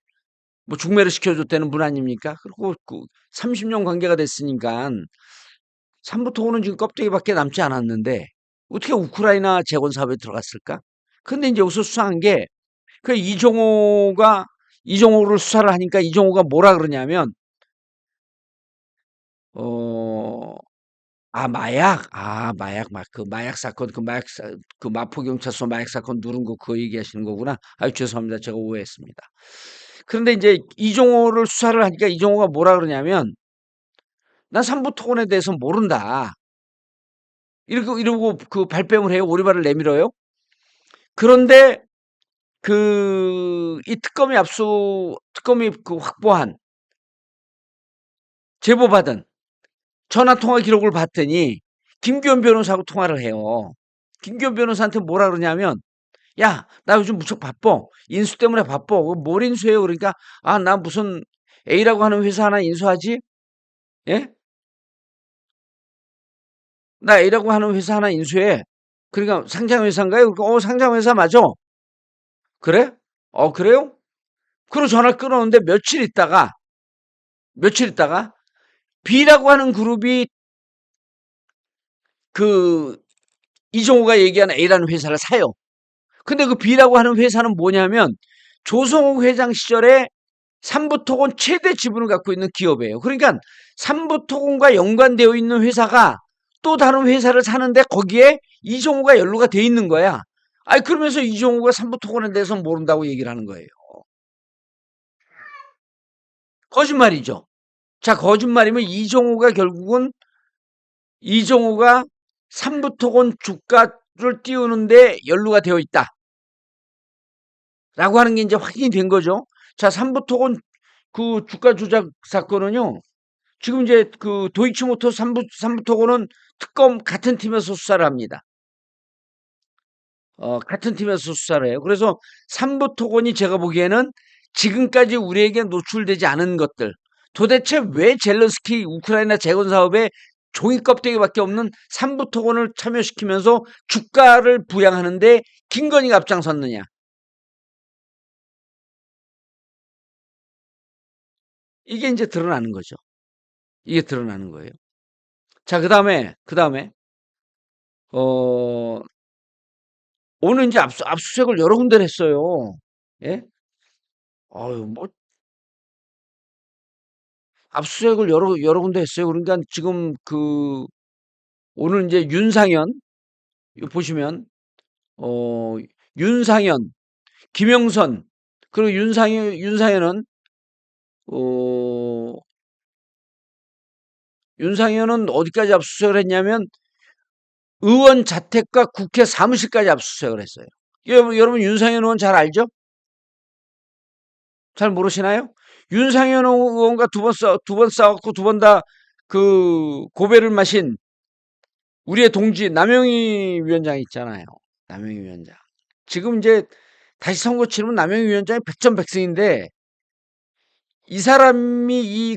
뭐 중매를 시켜줬다는 분 아닙니까? 그리고 그 30년 관계가 됐으니까 삼부토고는 지금 껍데기밖에 남지 않았는데 어떻게 우크라이나 재건 사업에 들어갔을까? 근데 이제 여기서 수상한 게 그 이종호를 수사를 하니까 이종호가 뭐라 그러냐면 어, 마약, 그 마약 사건, 그 마포경찰서 마약 사건 누른 거 그거 얘기하시는 거구나. 아유, 죄송합니다. 제가 오해했습니다. 그런데 이제 이종호를 수사를 하니까 이종호가 뭐라 그러냐면 난 삼부토건에 대해서 모른다. 이러고 그 발뺌을 해요. 오리발을 내밀어요. 그런데 이 특검이 그 확보한 제보받은 전화통화 기록을 봤더니 김기현 변호사하고 통화를 해요. 김기현 변호사한테 뭐라 그러냐면 야, 나 요즘 무척 바빠. 인수 때문에 바빠. 뭘 인수해요? 그러니까 나 무슨 A라고 하는 회사 하나 인수하지? 예? 나 A라고 하는 회사 하나 인수해. 그러니까 상장 회사인가요? 그러니까 상장 회사 맞아. 그래? 그래요? 그리고 전화를 끊었는데 며칠 있다가 B라고 하는 그룹이 그 이종호가 얘기하는 A라는 회사를 사요. 근데 그 B라고 하는 회사는 뭐냐면 조성욱 회장 시절에 삼부토건 최대 지분을 갖고 있는 기업이에요. 그러니까 삼부토건과 연관되어 있는 회사가 또 다른 회사를 사는데 거기에 이종호가 연루가 돼 있는 거야. 아니 그러면서 이종호가 삼부토건에 대해서 모른다고 얘기를 하는 거예요. 거짓말이죠. 자, 거짓말이면 이종호가 삼부토건 주가를 띄우는데 연루가 되어 있다라고 하는 게 이제 확인이 된 거죠. 자, 삼부토건 그 주가 조작 사건은요. 지금 이제 그 도이치모터 삼부토건은 특검 같은 팀에서 수사를 합니다. 같은 팀에서 수사를 해요. 그래서 삼부토건이 제가 보기에는 지금까지 우리에게 노출되지 않은 것들, 도대체 왜 젤런스키 우크라이나 재건 사업에 종이 껍데기밖에 없는 삼부토건을 참여시키면서 주가를 부양하는데 김건희가 앞장섰느냐. 이게 이제 드러나는 거죠. 이게 드러나는 거예요. 자, 그다음에 어 오늘 이제 압수수색을 여러 군데를 했어요. 예? 아유, 뭐 압수수색을 여러 군데 했어요. 그러니까 지금 오늘 이제 윤상현 이거 보시면 어 윤상현, 김영선 그리고 윤상현은 어 윤상현은 어디까지 압수수색을 했냐면 의원 자택과 국회 사무실까지 압수수색을 했어요. 여러분 윤상현 의원 잘 알죠? 잘 모르시나요? 윤상현 의원과 두 번 싸웠고 두 번 다 그 고배를 마신 우리의 동지 남영희 위원장 있잖아요. 남영희 위원장. 지금 이제 다시 선거 치르면 남영희 위원장이 백전백승인데 이 사람이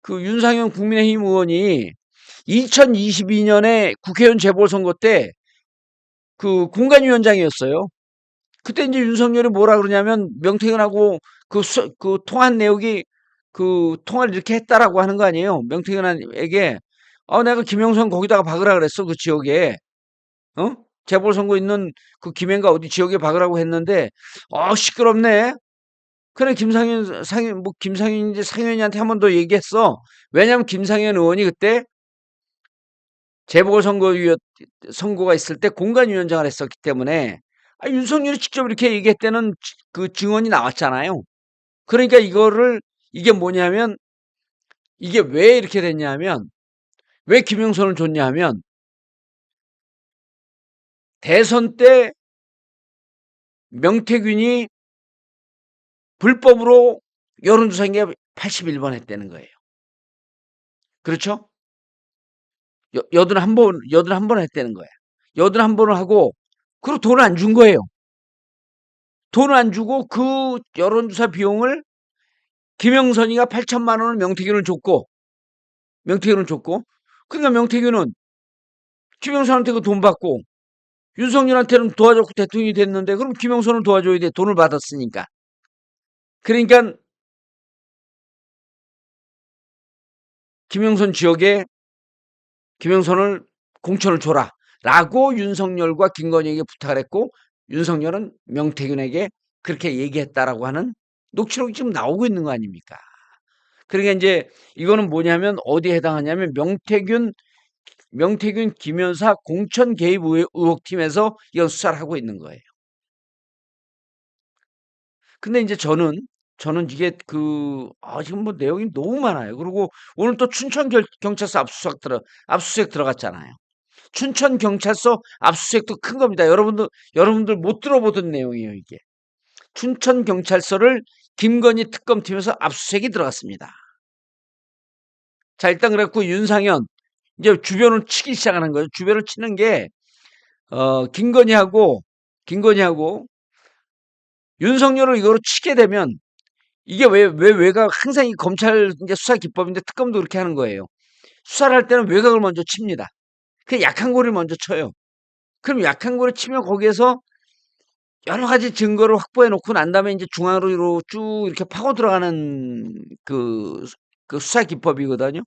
그 윤상현 국민의힘 의원이 2022년에 국회의원 재보궐선거 때 그 공관위원장이었어요. 그때 이제 윤석열이 뭐라 그러냐면 명태균하고 그 통한 내역이 그 통화를 이렇게 했다라고 하는 거 아니에요. 명태균에게 내가 김영선 거기다가 박으라 그랬어 그 지역에 어 재보궐선거 있는 그 김해인가 어디 지역에 박으라고 했는데 시끄럽네. 그래 김상현인지 상현이한테 한 번 더 얘기했어. 왜냐면 김상현 의원이 그때 선거가 있을 때 공관위원장을 했었기 때문에 윤석열이 직접 이렇게 얘기했다는 그 증언이 나왔잖아요. 그러니까 이게 뭐냐면 이게 왜 이렇게 됐냐면 왜 김영선을 줬냐 하면 대선 때 명태균이 불법으로 여론조사인 게 81번 했다는 거예요. 그렇죠? 여든 한 번 했다는 거야. 여든 한 번을 하고 그리고 돈을 안 준 거예요. 돈을 안 주고 그 여론조사 비용을 김영선이가 8천만 원을 명태균을 줬고 그러니까 명태균은 김영선한테 그 돈 받고 윤석열한테는 도와줬고 대통령이 됐는데 그럼 김영선은 도와줘야 돼. 돈을 받았으니까. 그러니까 김영선 지역에 김영선을 공천을 줘라. 라고 윤석열과 김건희에게 부탁을 했고 윤석열은 명태균에게 그렇게 얘기했다라고 하는 녹취록이 지금 나오고 있는 거 아닙니까? 그러니까 이제 이거는 뭐냐면 어디에 해당하냐면 명태균 김여사 공천 개입 의혹팀에서 이건 수사를 하고 있는 거예요. 근데 이제 저는 이게 지금 뭐 내용이 너무 많아요. 그리고 오늘 또 경찰서 압수수색 들어갔잖아요. 춘천 경찰서 압수수색도 큰 겁니다. 여러분들 못 들어보던 내용이에요, 이게. 춘천 경찰서를 김건희 특검팀에서 압수수색이 들어갔습니다. 자, 일단 그랬고 윤상현 이제 주변을 치기 시작하는 거예요. 주변을 치는 게 김건희하고 윤석열을 이거로 치게 되면 이게 왜 외곽 항상 이 검찰 이제 수사 기법인데 특검도 그렇게 하는 거예요. 수사를 할 때는 외곽을 먼저 칩니다. 그 약한 고리를 먼저 쳐요. 그럼 약한 고리 치면 거기에서 여러 가지 증거를 확보해 놓고 난 다음에 이제 중앙으로 쭉 이렇게 파고 들어가는 그 수사 기법이거든요.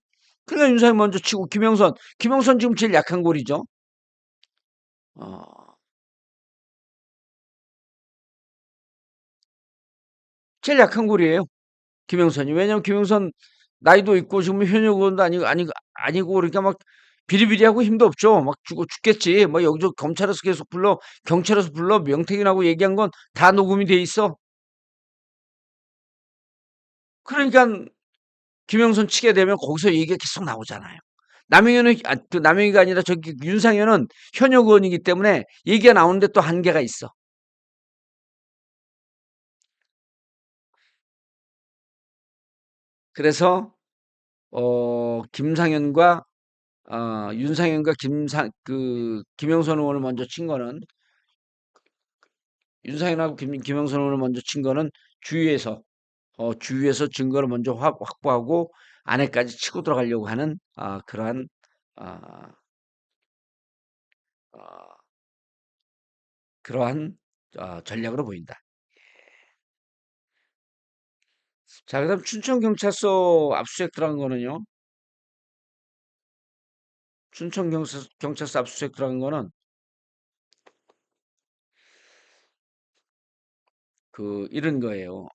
그러니까 윤석열 먼저 치고 김영선 지금 제일 약한 고리죠. 어, 제일 약한 고리예요. 김영선이. 왜냐면 김영선 나이도 있고 지금 현역 의원도 아니고 그러니까 막 비리비리하고 힘도 없죠. 막 죽겠지. 뭐 여기저기 검찰에서 계속 불러, 경찰에서 불러, 명태균하고 얘기한 건 다 녹음이 돼 있어. 그러니까 김영선 치게 되면 거기서 얘기가 계속 나오잖아요. 남영희가 아니라 저기 윤상현은 현역 의원이기 때문에 얘기가 나오는데 또 한계가 있어. 그래서 김상현과 윤상현과 김영선 의원을 먼저 친 거는 윤상현하고 김영선 의원을 먼저 친 거는 주위에서 주위에서 증거를 먼저 확보하고 안에까지 치고 들어가려고 하는 그러한 아, 어, 그러한 전략으로 보인다. 자, 그다음 춘천경찰서 압수수색 들어간 거는요. 춘천경찰서 압수수색 들어간 거는 이런 거예요.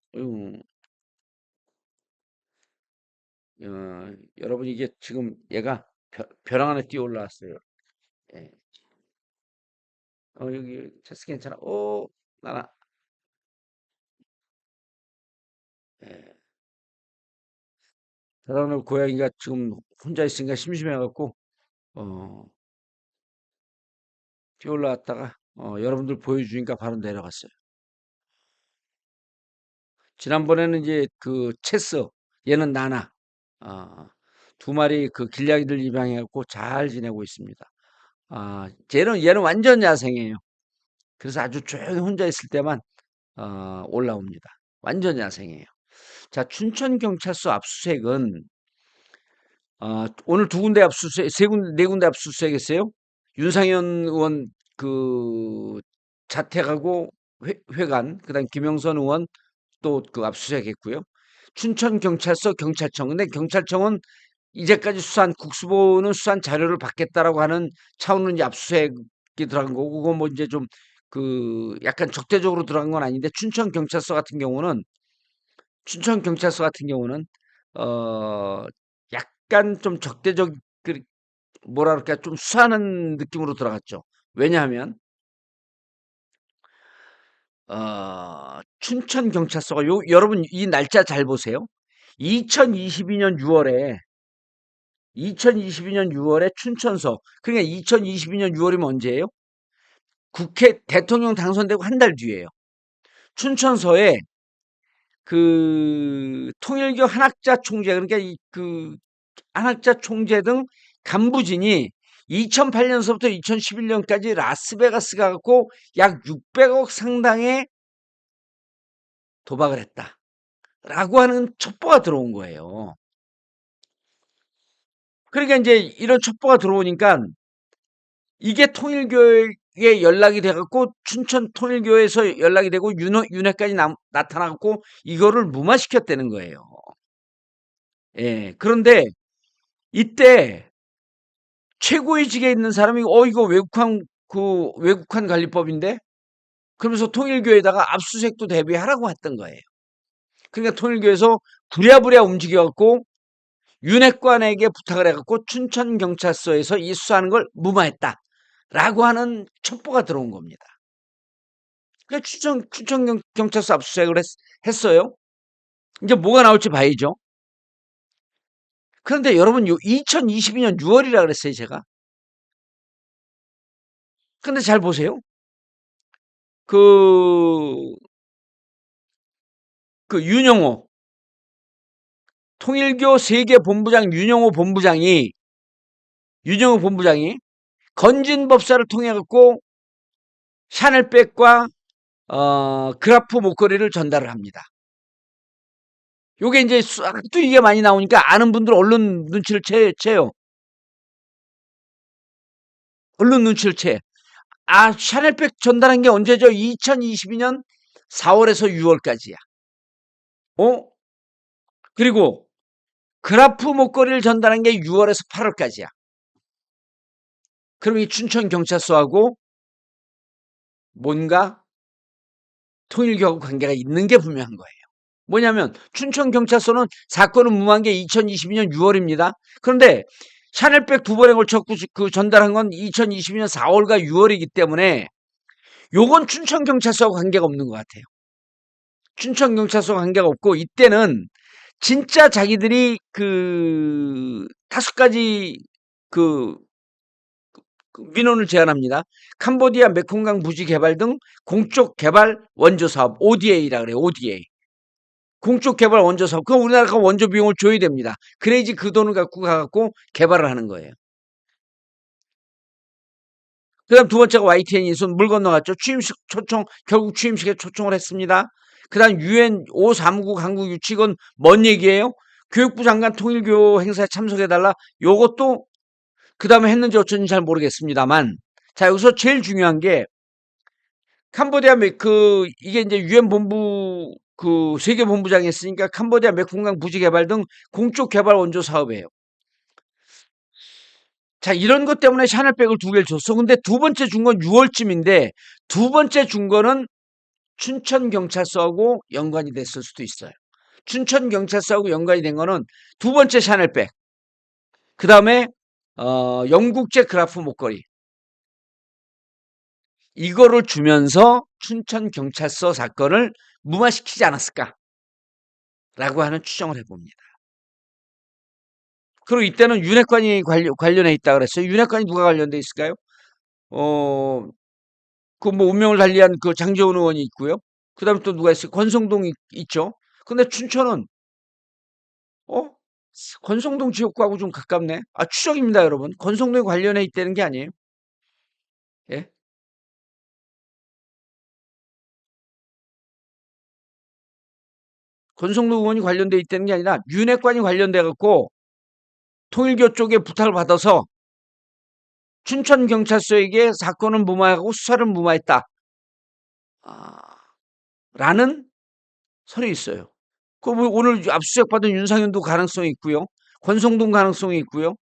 여러분 이게 지금 얘가 벼랑 안에 뛰어 올라왔어요. 예. 여기 체스 괜찮아. 나나. 예. 벼랑 안에 고양이가 지금 혼자 있으니까 심심해갖고 어, 뛰어 올라왔다가 여러분들 보여주니까 바로 내려갔어요. 지난번에는 이제 그 체스, 얘는 나나, 아, 두 마리 그 길냥이들 입양해갖고 잘 지내고 있습니다. 얘는 완전 야생이에요. 그래서 아주 조용히 혼자 있을 때만 올라옵니다. 완전 야생이에요. 자, 춘천경찰서 압수수색은 오늘 두 군데 압수수색, 세 군데, 네 군데 압수수색했어요. 윤상현 의원 그 자택하고 회관, 그다음 김영선 의원 또 그 압수수색했고요. 춘천경찰서, 경찰청. 근데 경찰청은 이제까지 수사한 국수보는 수사한 자료를 받겠다라고 하는 차원으로 이제 압수수색이 들어간 거고, 그건 뭐 이제 좀 그 약간 적대적으로 들어간 건 아닌데, 춘천경찰서 같은 경우는 어 약간 좀 적대적, 그 뭐라 그럴까, 좀 수사하는 느낌으로 들어갔죠. 왜냐하면 춘천경찰서가 여러분 이 날짜 잘 보세요. 2022년 6월에 2022년 6월에 춘천서, 그러니까 2022년 6월이면 언제예요? 국회 대통령 당선되고 한 달 뒤에요. 춘천서에 그 통일교 한학자 총재, 그러니까 그 한학자 총재 등 간부진이 2008년서부터 2011년까지 라스베가스 가갖고 약 600억 상당의 도박을 했다라고 하는 첩보가 들어온 거예요. 그러니까 이제 이런 첩보가 들어오니까 이게 통일교에 연락이 돼갖고 춘천 통일교에서 연락이 되고 윤회까지 나타나갖고 이거를 무마시켰다는 거예요. 예. 그런데 이때 최고위직에 있는 사람이 이거 외국환 관리법인데, 그러면서 통일교에다가 압수수색도 대비하라고 했던 거예요. 그러니까 통일교에서 부랴부랴 움직여갖고 윤핵관에게 부탁을 해갖고 춘천경찰서에서 이 수사하는 걸 무마했다라고 하는 첩보가 들어온 겁니다. 그러니까 춘천경찰서 압수수색을 했어요. 이제 뭐가 나올지 봐야죠. 그런데 여러분, 2022년 6월이라 그랬어요, 제가. 근데 잘 보세요. 그, 윤영호, 통일교 세계본부장 윤영호 본부장이 건진법사를 통해갖고 샤넬백과 그라프 목걸이를 전달을 합니다. 요게 이제 또 이게 많이 나오니까 아는 분들 언론 눈치를 채요. 언론 눈치를 채. 샤넬백 전달한 게 언제죠? 2022년 4월에서 6월까지야. 그리고 그라프 목걸이를 전달한 게 6월에서 8월까지야. 그럼 이 춘천경찰서하고 뭔가 통일교하고 관계가 있는 게 분명한 거예요. 뭐냐면 춘천경찰서는 사건을 무마한 게 2022년 6월입니다. 그런데 샤넬백 두 번에 걸쳐 그 전달한 건 2022년 4월과 6월이기 때문에 요건 춘천경찰서하고 관계가 없는 것 같아요. 춘천경찰서와 관계가 없고, 이때는 진짜 자기들이 그 5가지 그 민원을 제안합니다. 캄보디아 메콩강 부지 개발 등 공적 개발 원조 사업, ODA라 그래요. ODA. 공적 개발 원조 사업. 그럼 우리나라가 원조 비용을 줘야 됩니다. 그래야지 그 돈을 갖고 가갖고 개발을 하는 거예요. 그다음 두 번째가 YTN이 물 건너갔죠. 취임식 초청, 결국 취임식에 초청을 했습니다. 그다음 UN 539 강국 유치건 뭔 얘기예요? 교육부 장관 통일교 행사에 참석해달라. 요것도 그 다음에 했는지 어쩐지 잘 모르겠습니다만, 자, 여기서 제일 중요한 게 캄보디아 이게 이제 유엔 본부 그 세계 본부장이 했으니까 캄보디아 메콩강 부지 개발 등 공적 개발 원조 사업이에요. 자, 이런 것 때문에 샤넬백을 2개를 줬어. 근데 두 번째 준 건 6월쯤인데 두 번째 준 거는 춘천경찰서하고 연관이 됐을 수도 있어요. 춘천경찰서하고 연관이 된 거는 두 번째 샤넬백, 그 다음에 영국제 그라프 목걸이, 이거를 주면서 춘천경찰서 사건을 무마시키지 않았을까라고 하는 추정을 해봅니다. 그리고 이때는 윤핵관이 관련해 있다 그랬어요. 윤핵관이 누가 관련돼 있을까요? 그 뭐 운명을 달리한 그 장재원 의원이 있고요. 그 다음에 또 누가 있어요? 권성동 있죠. 근데 춘천은 어? 권성동 지역구하고 좀 가깝네. 아, 추정입니다, 여러분. 권성동에 관련해 있다는 게 아니에요. 예? 권성동 의원이 관련돼 있다는 게 아니라 윤핵관이 관련돼 갖고 통일교 쪽에 부탁을 받아서 춘천 경찰서에게 사건을 무마하고 수사를 무마했다. 아, 라는 설이 있어요. 그 뭐 오늘 압수수색 받은 윤상현도 가능성이 있고요. 권성동 가능성이 있고요.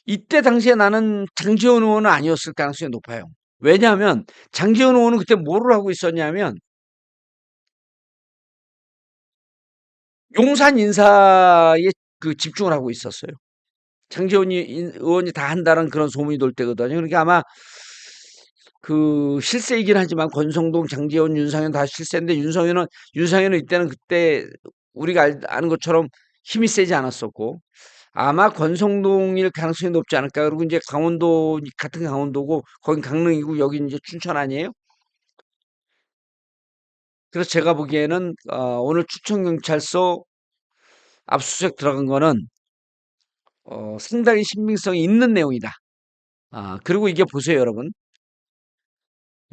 이때 당시에 나는 장지원 의원은 아니었을 가능성이 높아요. 왜냐하면 장지원 의원은 그때 뭐를 하고 있었냐면 용산 인사에 그 집중을 하고 있었어요. 장지원 의원이 다 한다는 그런 소문이 돌 때거든요. 그러니까 아마 그 실세이긴 하지만 권성동, 장지원, 윤상현 다 실세인데 윤상현은 이때는 그때 우리가 아는 것처럼 힘이 세지 않았었고 아마 권성동일 가능성이 높지 않을까. 그리고 이제 강원도 같은 강원도고 거긴 강릉이고 여기 이제 춘천 아니에요? 그래서 제가 보기에는 오늘 춘천경찰서 압수수색 들어간 거는 상당히 신빙성이 있는 내용이다. 그리고 이게 보세요, 여러분.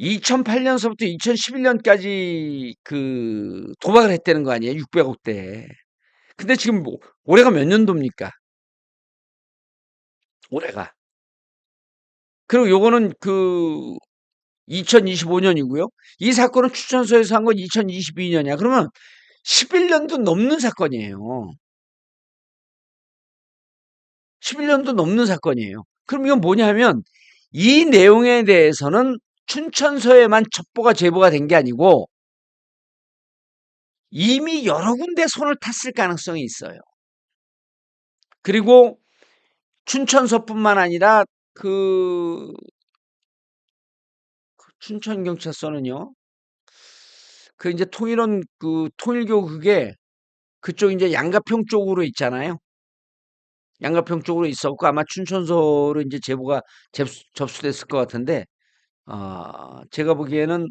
2008년서부터 2011년까지 그 도박을 했다는 거 아니에요? 600억대. 근데 지금 뭐 올해가 몇 년도입니까? 올해가. 그리고 요거는 그 2025년이고요. 이 사건은 추천서에서 한 건 2022년이야. 그러면 11년도 넘는 사건이에요. 11년도 넘는 사건이에요. 그럼 이건 뭐냐면 이 내용에 대해서는 춘천서에만 첩보가 제보가 된 게 아니고 이미 여러 군데 손을 탔을 가능성이 있어요. 그리고 춘천서뿐만 아니라 그 춘천경찰서는요. 그 이제 통일원 그 통일교 그게 그쪽 이제 양가평 쪽으로 있잖아요. 양가평 쪽으로 있었고 아마 춘천서로 이제 제보가 접수됐을 것 같은데 제가 보기에는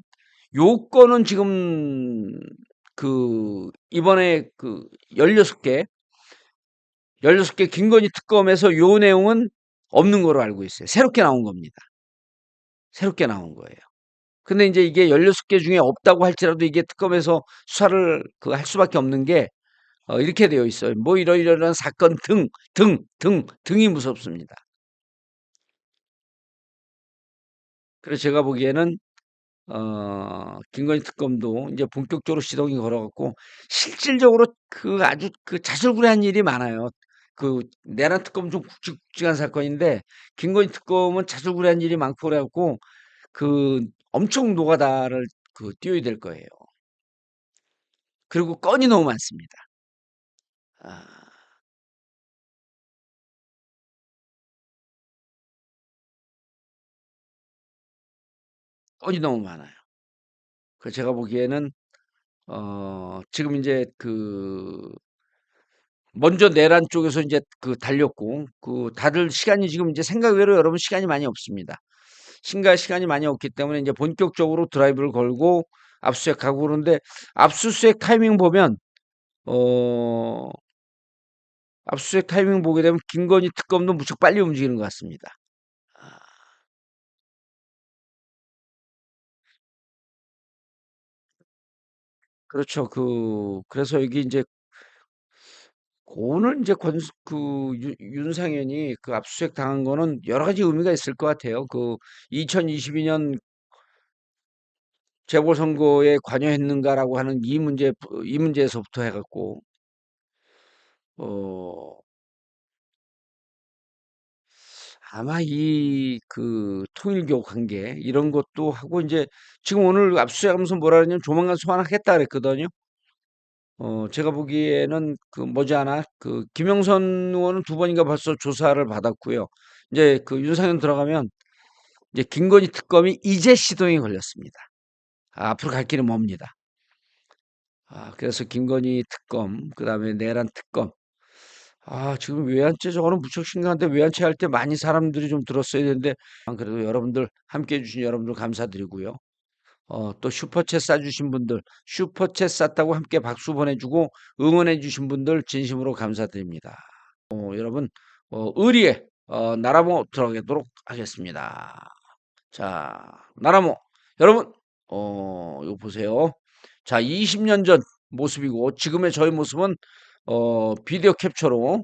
요건은 지금 그 이번에 그 16개 16개 김건희 특검에서 요 내용은 없는 거로 알고 있어요. 새롭게 나온 겁니다. 새롭게 나온 거예요. 근데 이제 이게 16개 중에 없다고 할지라도 이게 특검에서 수사를 그 할 수밖에 없는 게 이렇게 되어 있어요. 뭐 이러이러한 사건 등이 무섭습니다. 그래서 제가 보기에는 김건희 특검도 이제 본격적으로 시동이 걸어갖고 실질적으로 그 아주 그 자질구레한 일이 많아요. 그 내란 특검은 좀 굵직굵직한 사건인데 김건희 특검은 자질구레한 일이 많고 그래갖고 그 엄청 노가다를 그 띄워야 될 거예요. 그리고 건이 너무 많습니다. 아, 건이 너무 많아요. 그래서 제가 보기에는 지금 이제 그 먼저 내란 쪽에서 이제 그 달렸고 그 다들 시간이 지금 이제 생각외로 여러분 시간이 많이 없습니다. 시간이 많이 없기 때문에 이제 본격적으로 드라이브를 걸고 압수수색하고 그러는데 압수수색 타이밍 보면 어 압수수색 타이밍 보게 되면 김건희 특검도 무척 빨리 움직이는 것 같습니다. 아, 그렇죠. 그래서 여기 이제 오늘 이제 윤상현이 그 압수수색 당한 거는 여러 가지 의미가 있을 것 같아요. 그 2022년 재보선거에 관여했는가라고 하는 이 문제에서부터 해갖고 어 아마 이 그 통일교 관계 이런 것도 하고 이제 지금 오늘 압수수색하면서 뭐라 그러냐면 조만간 소환하겠다 그랬거든요. 제가 보기에는 그 머지않아 그 김영선 의원은 두 번인가 벌써 조사를 받았고요. 이제 그 윤상현 들어가면 이제 김건희 특검이 이제 시동이 걸렸습니다. 앞으로 갈 길은 멉니다. 그래서 김건희 특검, 그다음에 내란 특검. 지금 외환죄 저거는 무척 심각한데 외환죄 할 때 많이 사람들이 좀 들었어야 되는데 그래도 여러분들 함께 해 주신 여러분들 감사드리고요. 또 슈퍼챗 쏴주신 분들, 슈퍼챗 쐈다고 함께 박수 보내주고 응원해주신 분들 진심으로 감사드립니다. 여러분, 의리에, 나라모 들어가도록 하겠습니다. 자, 나라모. 여러분, 이거 보세요. 자, 20년 전 모습이고, 지금의 저희 모습은, 비디오 캡처로,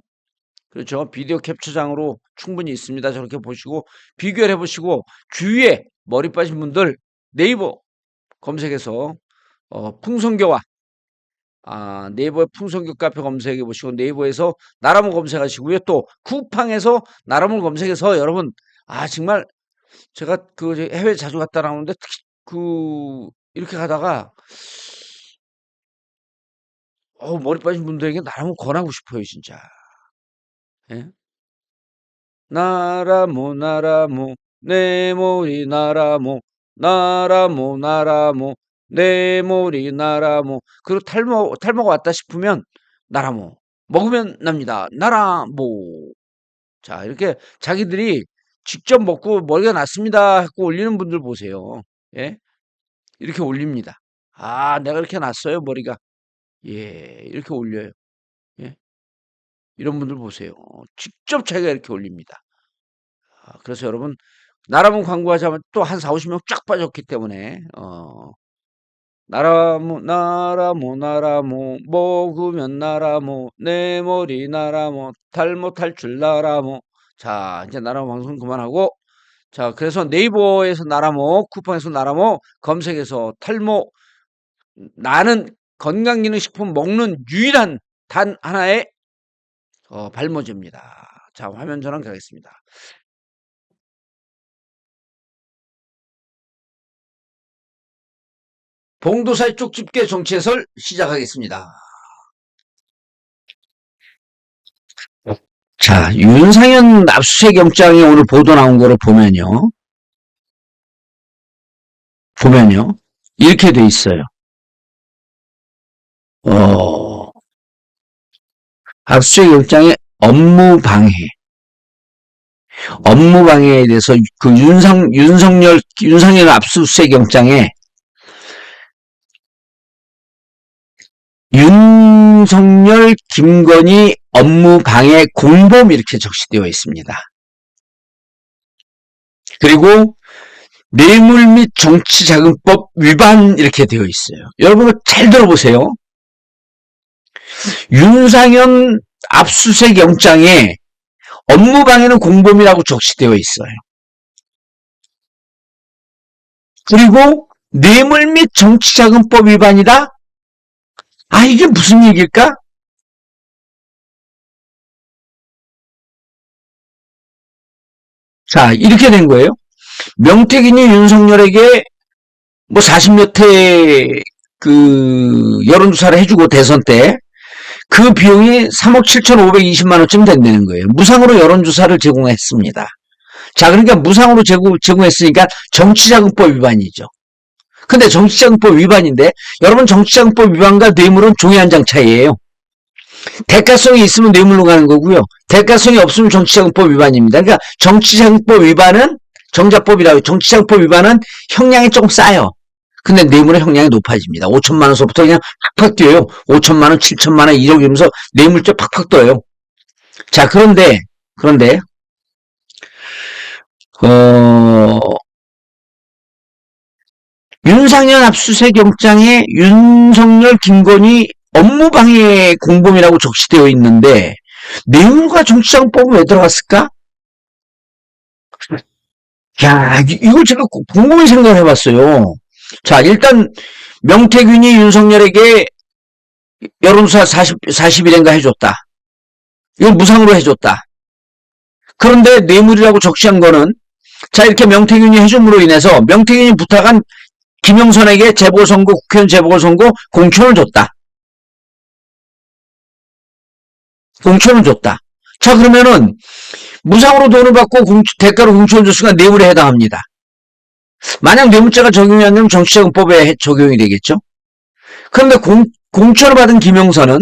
그렇죠. 비디오 캡처장으로 충분히 있습니다. 저렇게 보시고, 비교를 해보시고, 주위에 머리 빠진 분들 네이버 검색해서, 풍성교와, 네이버에 풍성교 카페 검색해 보시고, 네이버에서 나라모 검색하시고요. 또, 쿠팡에서 나라모 검색해서 여러분, 정말, 제가 해외 자주 갔다 나오는데, 특히 이렇게 가다가, 머리 빠진 분들에게 나라모 권하고 싶어요, 진짜. 예? 나라모, 나라모, 내 머리 나라모, 나라모, 나라모, 내 머리 나라모. 그리고 탈모가 왔다 싶으면, 나라모. 먹으면 납니다. 나라모. 자, 이렇게 자기들이 직접 먹고 머리가 났습니다 하고 올리는 분들 보세요. 예? 이렇게 올립니다. 내가 이렇게 났어요, 머리가. 예, 이렇게 올려요. 예? 이런 분들 보세요. 직접 자기가 이렇게 올립니다. 그래서 여러분, 나라모 광고하자면 또 한 4, 50명 쫙 빠졌기 때문에, 나라모, 나라모, 나라모, 먹으면 나라모, 내 머리 나라모, 탈모 탈출 나라모. 자, 이제 나라모 방송 그만하고, 자, 그래서 네이버에서 나라모, 쿠팡에서 나라모, 검색해서 탈모, 나는 건강기능식품 먹는 유일한 단 하나의 발모제입니다. 자, 화면 전환 가겠습니다. 봉도사의 쪽집게 정치 해설 시작하겠습니다. 자, 윤상현 압수수색 영장이 오늘 보도 나온 거를 보면요, 이렇게 돼 있어요. 압수수색 영장의 업무방해에 대해서 윤상현 압수수색 영장에 윤석열, 김건희 업무방해 공범 이렇게 적시되어 있습니다. 그리고 뇌물 및 정치자금법 위반 이렇게 되어 있어요. 여러분 잘 들어보세요. 윤상현 압수수색 영장에 업무방해는 공범이라고 적시되어 있어요. 그리고 뇌물 및 정치자금법 위반이다? 이게 무슨 얘기일까? 자, 이렇게 된 거예요. 명태균이 윤석열에게 40몇 회 여론조사를 해주고 대선 때 그 비용이 3억 7,520만 원쯤 된다는 거예요. 무상으로 여론조사를 제공했습니다. 자, 그러니까 무상으로 제공했으니까 정치자금법 위반이죠. 근데 정치자금법 위반인데, 여러분 정치자금법 위반과 뇌물은 종이 한 장 차이예요. 대가성이 있으면 뇌물로 가는 거고요. 대가성이 없으면 정치자금법 위반입니다. 그러니까 정치자금법 위반은 정자법이라고, 정치자금법 위반은 형량이 조금 싸요. 근데 뇌물의 형량이 높아집니다. 5천만 원서부터 그냥 팍팍 뛰어요. 5천만 원, 7천만 원, 1억 이러면서 뇌물죄 팍팍 떠요. 자, 그런데 윤상현 압수수색 영장에 윤석열, 김건희 업무방해 공범이라고 적시되어 있는데 뇌물과 정치자금법은 왜 들어갔을까? 야, 이걸 제가 곰곰이 생각을 해봤어요. 자, 일단 명태균이 윤석열에게 여론조사 40일인가 해줬다. 이걸 무상으로 해줬다. 그런데 뇌물이라고 적시한 거는, 자, 이렇게 명태균이 해줌으로 인해서 명태균이 부탁한 김영선에게 재보선거, 국회의원 재보선거 공천을 줬다. 자, 그러면은 무상으로 돈을 받고 대가로 공천을 줬으니까 뇌물에 해당합니다. 만약 뇌물죄가 적용이 안 되면 정치자금법에 적용이 되겠죠. 그런데 공천을 받은 김영선은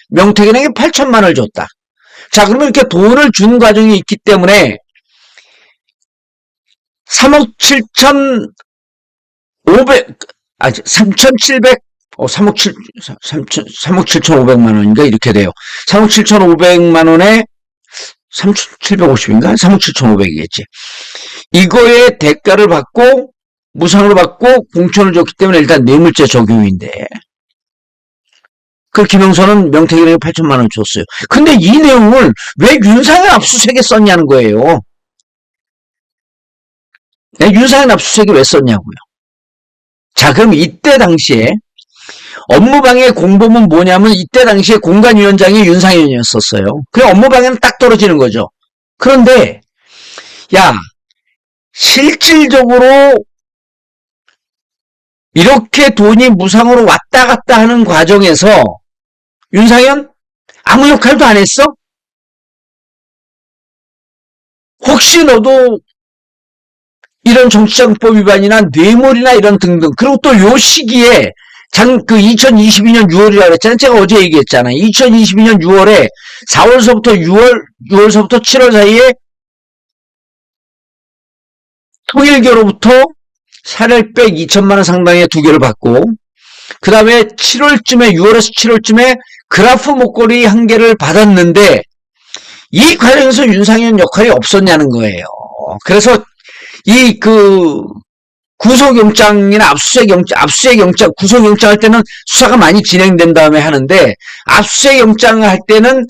명태균에게 8천만 원을 줬다. 자, 그러면 이렇게 돈을 주는 과정이 있기 때문에 3억 7,500, 3,700, 3억 7,500만 원인가? 이렇게 돼요. 3억 7,500만 원에 3,750인가? 3억 7,500이겠지. 이거의 대가를 받고, 무상으로 받고, 공천을 줬기 때문에 일단 뇌물죄 적용인데. 그 김영선은 명태균에게 8천만 원 줬어요. 근데 이 내용을 왜 윤상현 압수수색에 썼냐는 거예요. 윤상현 압수수색에 왜 썼냐고요. 자, 그럼 이때 당시에 업무방해 공범은 뭐냐면 이때 당시에 공관위원장이 윤상현이었었어요. 그럼 업무방해는 딱 떨어지는 거죠. 그런데 야, 실질적으로 이렇게 돈이 무상으로 왔다 갔다 하는 과정에서 윤상현 아무 역할도 안 했어? 혹시 너도 이런 정치자금법 위반이나 뇌물이나 이런 등등, 그리고 또 요 시기에 2022년 6월이라고 그랬잖아요. 제가 어제 얘기했잖아요. 2022년 6월에 4월서부터 6월서부터 7월 사이에 통일교로부터 사례백 2천만 원 상당의 두 개를 받고, 그 다음에 7월쯤에, 6월에서 7월쯤에 그래프 목걸이 한 개를 받았는데, 이 과정에서 윤상현 역할이 없었냐는 거예요. 그래서 구속영장이나 압수수색영장, 구속영장 할 때는 수사가 많이 진행된 다음에 하는데, 압수수색영장을 할 때는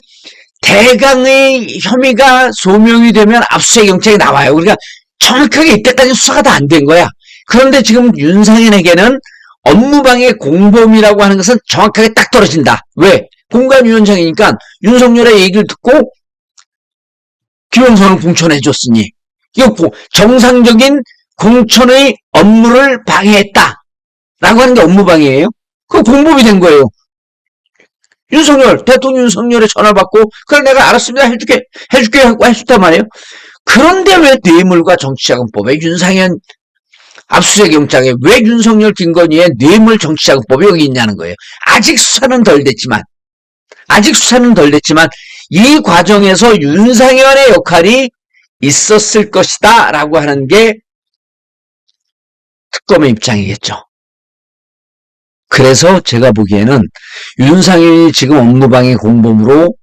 대강의 혐의가 소명이 되면 압수수색영장이 나와요. 그러니까 정확하게 이때까지 수사가 다 안 된 거야. 그런데 지금 윤상현에게는 업무방해 공범이라고 하는 것은 정확하게 딱 떨어진다. 왜? 공관위원장이니까 윤석열의 얘기를 듣고 김영선을 공천해줬으니, 이거 정상적인 공천의 업무를 방해했다 라고 하는 게 업무방해예요. 그거 공범이 된 거예요. 대통령 윤석열의 전화 받고, 그래 내가 알았습니다, 해줄게 하고 해줬단 말이에요. 그런데 왜 뇌물과 정치자금법에 윤상현 압수수색 영장에 왜 윤석열 김건희의 뇌물 정치자금법이 여기 있냐는 거예요. 아직 수사는 덜 됐지만 이 과정에서 윤상현의 역할이 있었을 것이다 라고 하는 게 특검의 입장이겠죠. 그래서 제가 보기에는 윤상현이 지금 업무방해 공범으로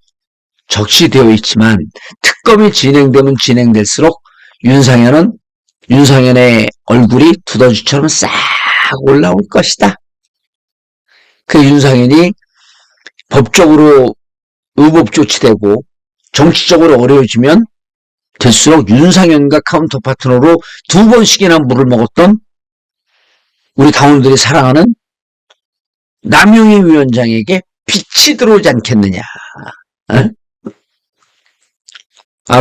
적시되어 있지만 특검이 진행되면 진행될수록 윤상현의 얼굴이 두더지처럼 싹 올라올 것이다. 그 윤상현이 법적으로 의법 조치되고 정치적으로 어려워지면 될수록 윤상현과 카운터 파트너로 두 번씩이나 물을 먹었던 우리 당원들이 사랑하는 남용희 위원장에게 빛이 들어오지 않겠느냐.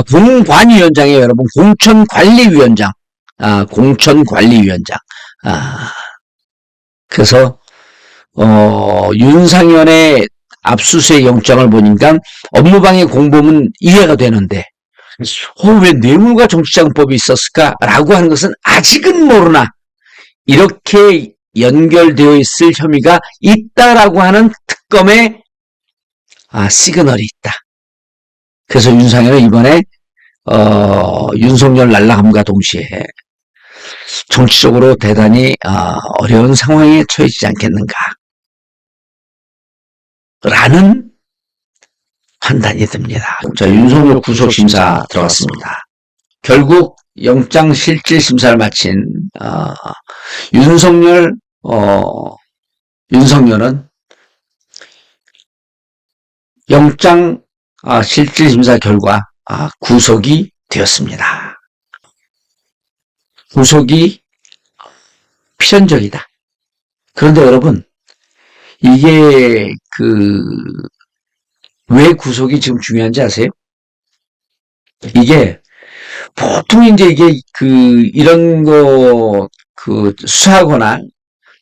공관위원장이에요, 여러분. 공천관리위원장. 공천관리위원장. 그래서 윤상현의 압수수색 영장을 보니까 업무방해 공범은 이해가 되는데 왜 뇌물과 정치자금법이 있었을까라고 하는 것은 아직은 모르나 이렇게 연결되어 있을 혐의가 있다라고 하는 특검의 시그널이 있다. 그래서 윤상현은 이번에 윤석열 날라감과 동시에 정치적으로 대단히 어려운 상황에 처해지지 않겠는가 라는 판단이 듭니다. 자, 윤석열 구속심사 들어갔습니다. 결국 영장실질심사를 마친 윤석열은 영장 실질심사 결과 구속이 되었습니다. 구속이 필연적이다. 그런데 여러분, 이게 왜 구속이 지금 중요한지 아세요? 이게 보통 이제 이런 거 수사하거나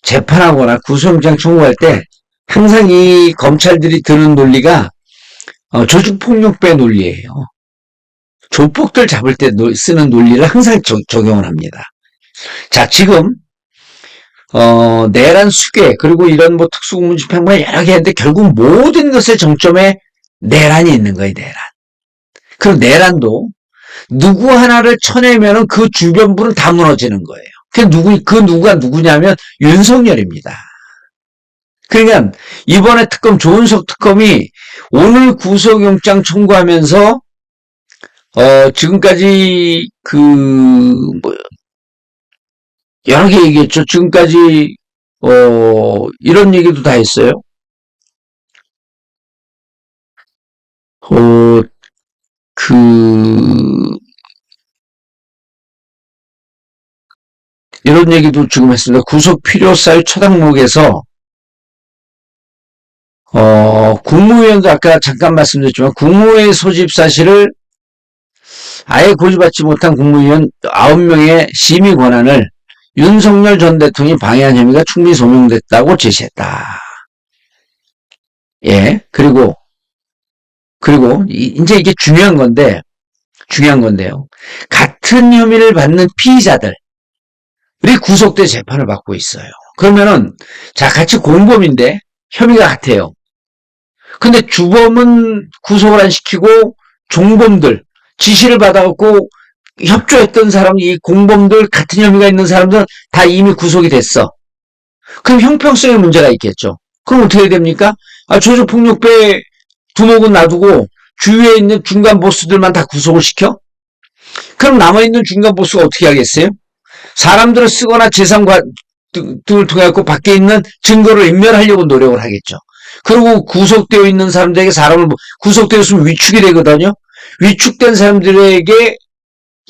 재판하거나 구속영장 청구할 때 항상 이 검찰들이 드는 논리가 조직폭력배 논리예요. 조폭들 잡을 때 쓰는 논리를 항상 적용을 합니다. 자, 지금 내란 수괴 그리고 이런 특수공무 집행관 여러 개 했는데 결국 모든 것의 정점에 내란이 있는 거예요. 내란. 그럼 내란도 누구 하나를 쳐내면은 그 주변부는 다 무너지는 거예요. 그 누구가 누구냐면 윤석열입니다. 그러니까 이번에 특검 조은석 특검이 오늘 구속영장 청구하면서 지금까지 여러 개 얘기했죠. 지금까지 이런 얘기도 다 했어요. 이런 얘기도 지금 했습니다. 구속 필요 사유 첫 항목에서 국무위원도 아까 잠깐 말씀드렸지만 국무회의 소집 사실을 아예 고지받지 못한 국무위원 9명의 심의 권한을 윤석열 전 대통령이 방해한 혐의가 충분히 소명됐다고 제시했다. 예, 그리고 이제 이게 중요한 건데요. 같은 혐의를 받는 피의자들이 구속돼 재판을 받고 있어요. 그러면은 자, 같이 공범인데 혐의가 같아요. 근데 주범은 구속을 안 시키고 종범들 지시를 받아갖고 협조했던 사람, 이 공범들 같은 혐의가 있는 사람들은 다 이미 구속이 됐어. 그럼 형평성에 문제가 있겠죠. 그럼 어떻게 됩니까? 조직폭력배 두목은 놔두고 주위에 있는 중간 보스들만 다 구속을 시켜? 그럼 남아있는 중간 보스가 어떻게 하겠어요? 사람들을 쓰거나 재산과 등을 통해 갖고 밖에 있는 증거를 인멸하려고 노력을 하겠죠. 그리고 구속되어 있는 사람들에게 사람을 구속되었으면 위축이 되거든요. 위축된 사람들에게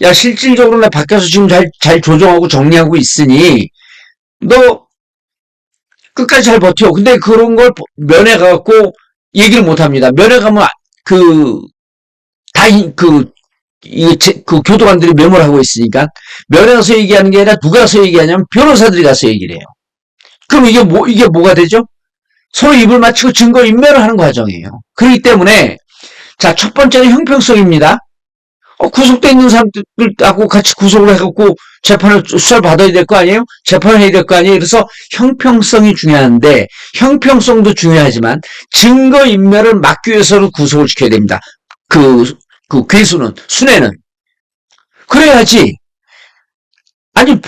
야 실질적으로 나 밖에서 지금 잘 조정하고 정리하고 있으니 너 끝까지 잘 버텨. 근데 그런 걸 면회 가갖고 얘기를 못 합니다. 면회 가면 그 교도관들이 메모를 하고 있으니까 면회 가서 얘기하는 게 아니라 누가 가서 얘기하냐면 변호사들이 가서 얘기를 해요. 그럼 이게 뭐가 되죠? 서로 입을 맞추고 증거 인멸을 하는 과정이에요. 그렇기 때문에 자, 첫 번째는 형평성입니다. 구속돼 있는 사람들하고 같이 구속을 해갖고 수사를 받아야 될 거 아니에요? 재판을 해야 될 거 아니에요? 그래서 형평성이 중요한데 형평성도 중요하지만 증거인멸을 막기 위해서는 구속을 시켜야 됩니다. 순회는. 그래야지. 아니,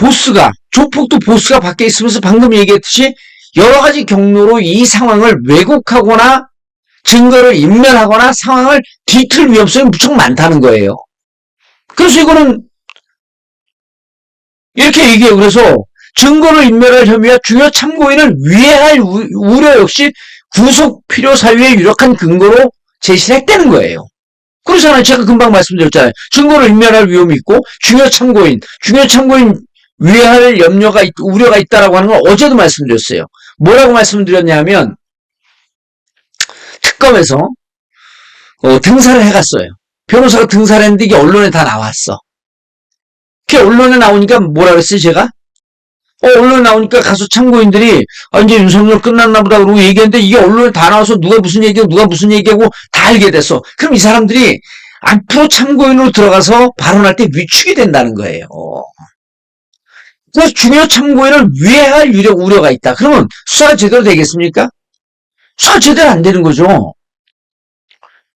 조폭도 보스가 밖에 있으면서 방금 얘기했듯이 여러 가지 경로로 이 상황을 왜곡하거나 증거를 인멸하거나 상황을 뒤틀 위험성이 무척 많다는 거예요. 그래서 이거는 이렇게 얘기해요. 그래서 증거를 인멸할 혐의와 중요 참고인을 위해할 우려 역시 구속 필요 사유의 유력한 근거로 제시를 했다는 거예요. 그렇잖아요. 제가 금방 말씀드렸잖아요. 증거를 인멸할 위험이 있고 중요 참고인 위해할 우려가 있다라고 하는 걸 어제도 말씀드렸어요. 뭐라고 말씀드렸냐면 특검에서 등사를 해갔어요. 변호사가 등사를 했는데 이게 언론에 다 나왔어. 그게 언론에 나오니까 뭐라 그랬어요, 제가? 언론에 나오니까 가서 참고인들이 이제 윤석열 끝났나 보다 그러고 얘기했는데 이게 언론에 다 나와서 누가 무슨 얘기하고 다 알게 됐어. 그럼 이 사람들이 앞으로 참고인으로 들어가서 발언할 때 위축이 된다는 거예요. 그래서 중요 참고인을 위해할 우려가 있다. 그러면 수사가 제대로 되겠습니까? 수사 제대로 안 되는 거죠.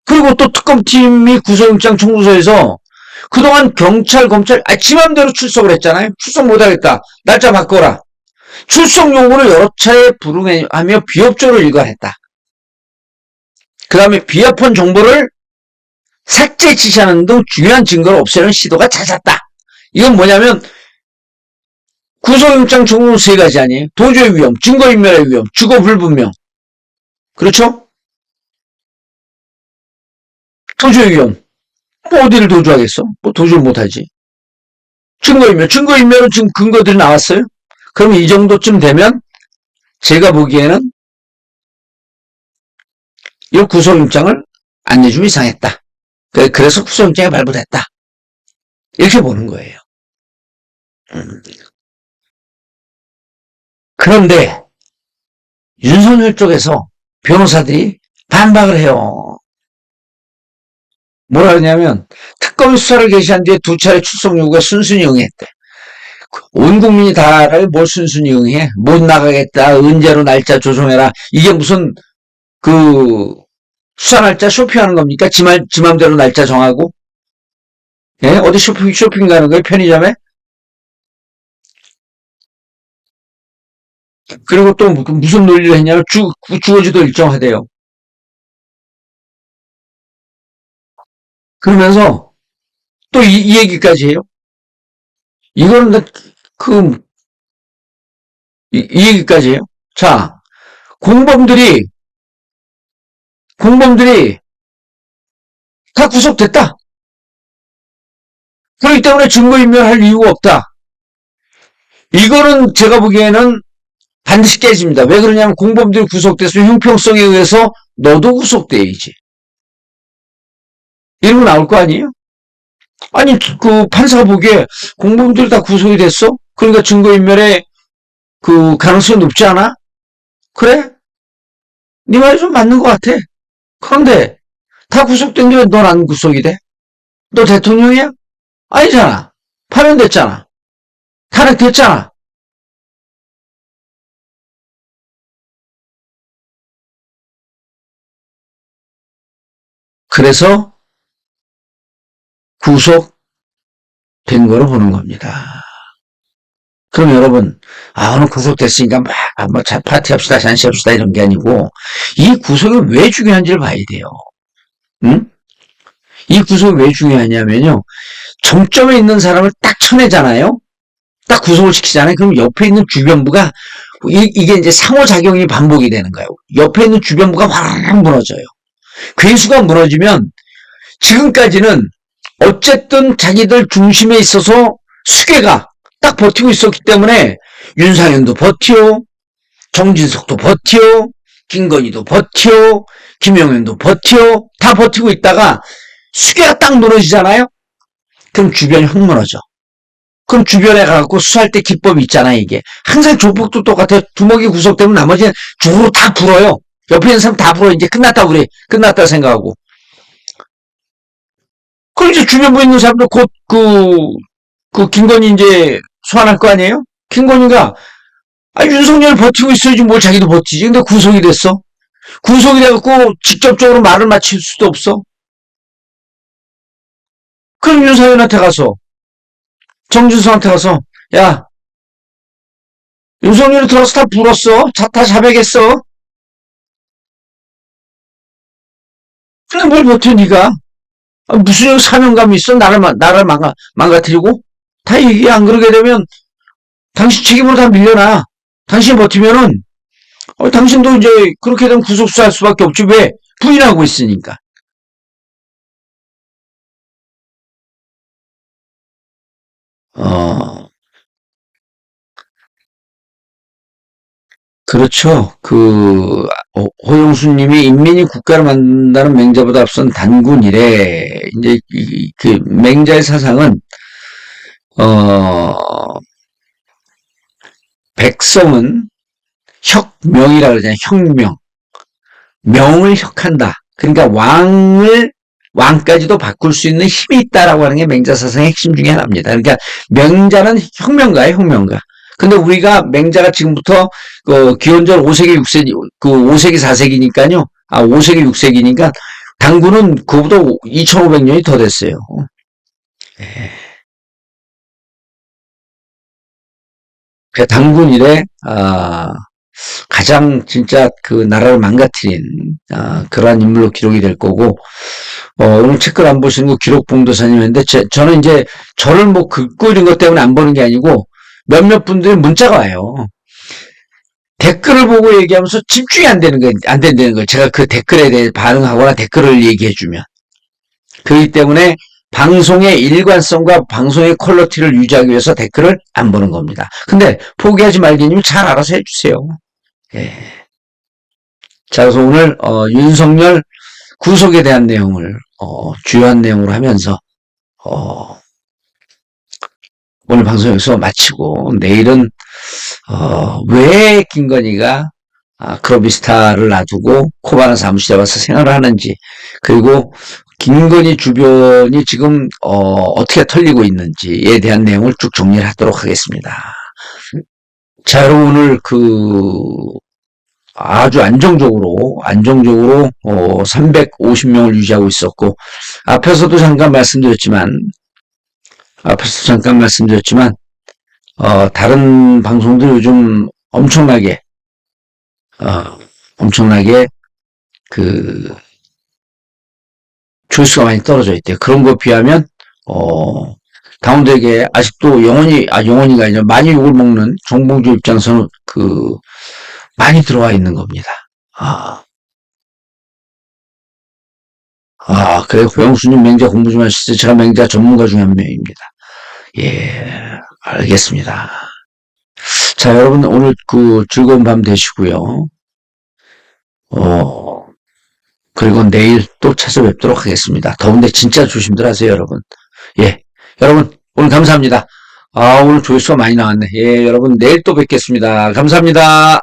그리고 또 특검팀이 구속영장 청구서에서 그동안 경찰, 검찰, 지 맘대로 출석을 했잖아요. 출석 못하겠다. 날짜 바꿔라. 출석 요구를 여러 차례 불응하며 비협조를 일관했다. 그 다음에 비합헌 정보를 삭제 지시하는 등 중요한 증거를 없애는 시도가 잦았다. 이건 뭐냐면 구속영장 청구 세 가지 아니에요. 도주의 위험, 증거인멸의 위험, 주거 불분명. 그렇죠? 도주의 위험. 어디를 도주하겠어? 도주를 못하지. 증거인멸은 지금 근거들이 나왔어요? 그러면 이 정도쯤 되면 제가 보기에는 이 구속영장을 안 내주면 이상했다. 그래서 구속영장이 발부됐다. 이렇게 보는 거예요. 그런데 윤석열 쪽에서 변호사들이 반박을 해요. 뭐라 하냐면 특검 수사를 개시한 뒤에 2차례 출석 요구에 순순히 응했대. 온 국민이 다 알아요. 뭘 순순히 응해? 못 나가겠다. 언제로 날짜 조정해라. 이게 무슨 수사 날짜 쇼핑하는 겁니까? 지 맘대로 날짜 정하고? 예? 어디 쇼핑 가는 거예요? 편의점에? 그리고 또 무슨 논리를 했냐면 주어지도 일정하대요. 그러면서 또 이 얘기까지 해요. 이거는 그, 이 얘기까지 해요. 자, 공범들이, 공범들이 다 구속됐다. 그렇기 때문에 증거인멸할 이유가 없다. 이거는 제가 보기에는 반드시 깨집니다. 왜 그러냐면 공범들이 구속됐으면 형평성에 의해서 너도 구속돼야지. 이런 거 나올 거 아니에요? 아니, 그 판사가 보기에 공범들이 다 구속이 됐어? 그러니까 증거인멸의 그 가능성이 높지 않아? 그래? 네 말이 좀 맞는 것 같아. 그런데 다 구속된 게 왜 넌 안 구속이 돼? 너 대통령이야? 아니잖아. 파면됐잖아. 탄핵됐잖아. 그래서 구속된 거로 보는 겁니다. 그럼 여러분, 오늘 구속됐으니까 파티합시다, 잔치합시다, 이런 게 아니고, 이 구속이 왜 중요한지를 봐야 돼요. 응? 이 구속이 왜 중요하냐면요. 정점에 있는 사람을 딱 쳐내잖아요? 딱 구속을 시키잖아요? 그럼 옆에 있는 주변부가, 이게 이제 상호작용이 반복이 되는 거예요. 옆에 있는 주변부가 확 무너져요. 괴수가 무너지면, 지금까지는 어쨌든 자기들 중심에 있어서 수괴가 딱 버티고 있었기 때문에 윤상현도 버텨, 정진석도 버텨, 김건희도 버텨, 김영현도 버텨, 다 버티고 있다가 수괴가 딱 무너지잖아요? 그럼 주변이 확 무너져. 그럼 주변에 가갖고 수사할 때 기법이 있잖아, 이게. 항상 조폭도 똑같아요. 두목이 구속되면 나머지는 주로 다 불어요. 옆에 있는 사람 다 불어. 이제 끝났다, 우리. 끝났다 생각하고. 그럼 이제 주변부에 있는 사람도 곧 김건희 이제 소환할 거 아니에요? 김건희가, 윤석열 버티고 있어야지 뭘 자기도 버티지. 근데 구속이 됐어. 구속이 돼갖고 직접적으로 말을 맞힐 수도 없어. 그럼 윤석열한테 가서, 정준수한테 가서, 야, 윤석열이 들어서 다 불었어. 다 자백했어. 근데 뭘 버텨, 니가? 무슨 사명감이 있어? 나를 망가뜨리고? 다 얘기 안 그러게 되면 당신 책임으로 다 밀려나. 당신이 버티면은, 당신도 이제 그렇게 되면 구속수사할 수밖에 없지. 왜? 부인하고 있으니까. 어, 그렇죠. 호영수님이 인민이 국가를 만든다는 맹자보다 앞선 단군 이래. 이제, 그, 맹자의 사상은, 어, 백성은 혁명이라 그러잖아요. 혁명. 명을 혁한다. 그러니까 왕까지도 바꿀 수 있는 힘이 있다라고 하는 게 맹자 사상의 핵심 중에 하나입니다. 그러니까 맹자는 혁명가예요, 혁명가. 근데 우리가 맹자가 지금부터 기원전 5세기 6세기 5세기 4세기니까요. 5세기 6세기니까 당군은 그보다 2500년이 더 됐어요. 그 당군 이래 가장 진짜 그 나라를 망가뜨린 그러한 인물로 기록이 될 거고 오늘 책글 안 보시는 거 기록봉도사님 했는데 저는 이제 저를 뭐 긁고 이런 것 때문에 안 보는 게 아니고 몇몇 분들이 문자가 와요. 댓글을 보고 얘기하면서 집중이 안 되는 거예요. 안 된다는 거예요. 제가 그 댓글에 대해 반응하거나 댓글을 얘기해 주면. 그렇기 때문에 방송의 일관성과 방송의 퀄리티를 유지하기 위해서 댓글을 안 보는 겁니다. 근데 포기하지 말기님 잘 알아서 해주세요. 예. 자, 그래서 오늘 윤석열 구속에 대한 내용을 주요한 내용으로 하면서 어, 오늘 방송 여기서 마치고 내일은 왜 김건희가 크로비스타를 놔두고 코바나 사무실에 와서 생활을 하는지 그리고 김건희 주변이 지금 어떻게 털리고 있는지에 대한 내용을 쭉 정리를 하도록 하겠습니다. 자, 여러분 오늘 아주 안정적으로 350명을 유지하고 있었고 앞에서도 잠깐 말씀드렸지만 앞에서 잠깐 말씀드렸지만, 다른 방송들 요즘 엄청나게, 엄청나게 그 조회수가 많이 떨어져 있대요. 그런 거 비하면 강원도에게 아직도 영원히가 아니라 많이 욕을 먹는 정봉주 입장에서는 많이 들어와 있는 겁니다. 그래요. 고영수님 맹자 공부 좀 하시죠. 제가 맹자 전문가 중에 한 명입니다. 예, 알겠습니다. 자, 여러분 오늘 즐거운 밤 되시고요. 그리고 내일 또 찾아뵙도록 하겠습니다. 더운데 진짜 조심들 하세요, 여러분. 예, 여러분 오늘 감사합니다. 오늘 조회수가 많이 나왔네. 예, 여러분 내일 또 뵙겠습니다. 감사합니다.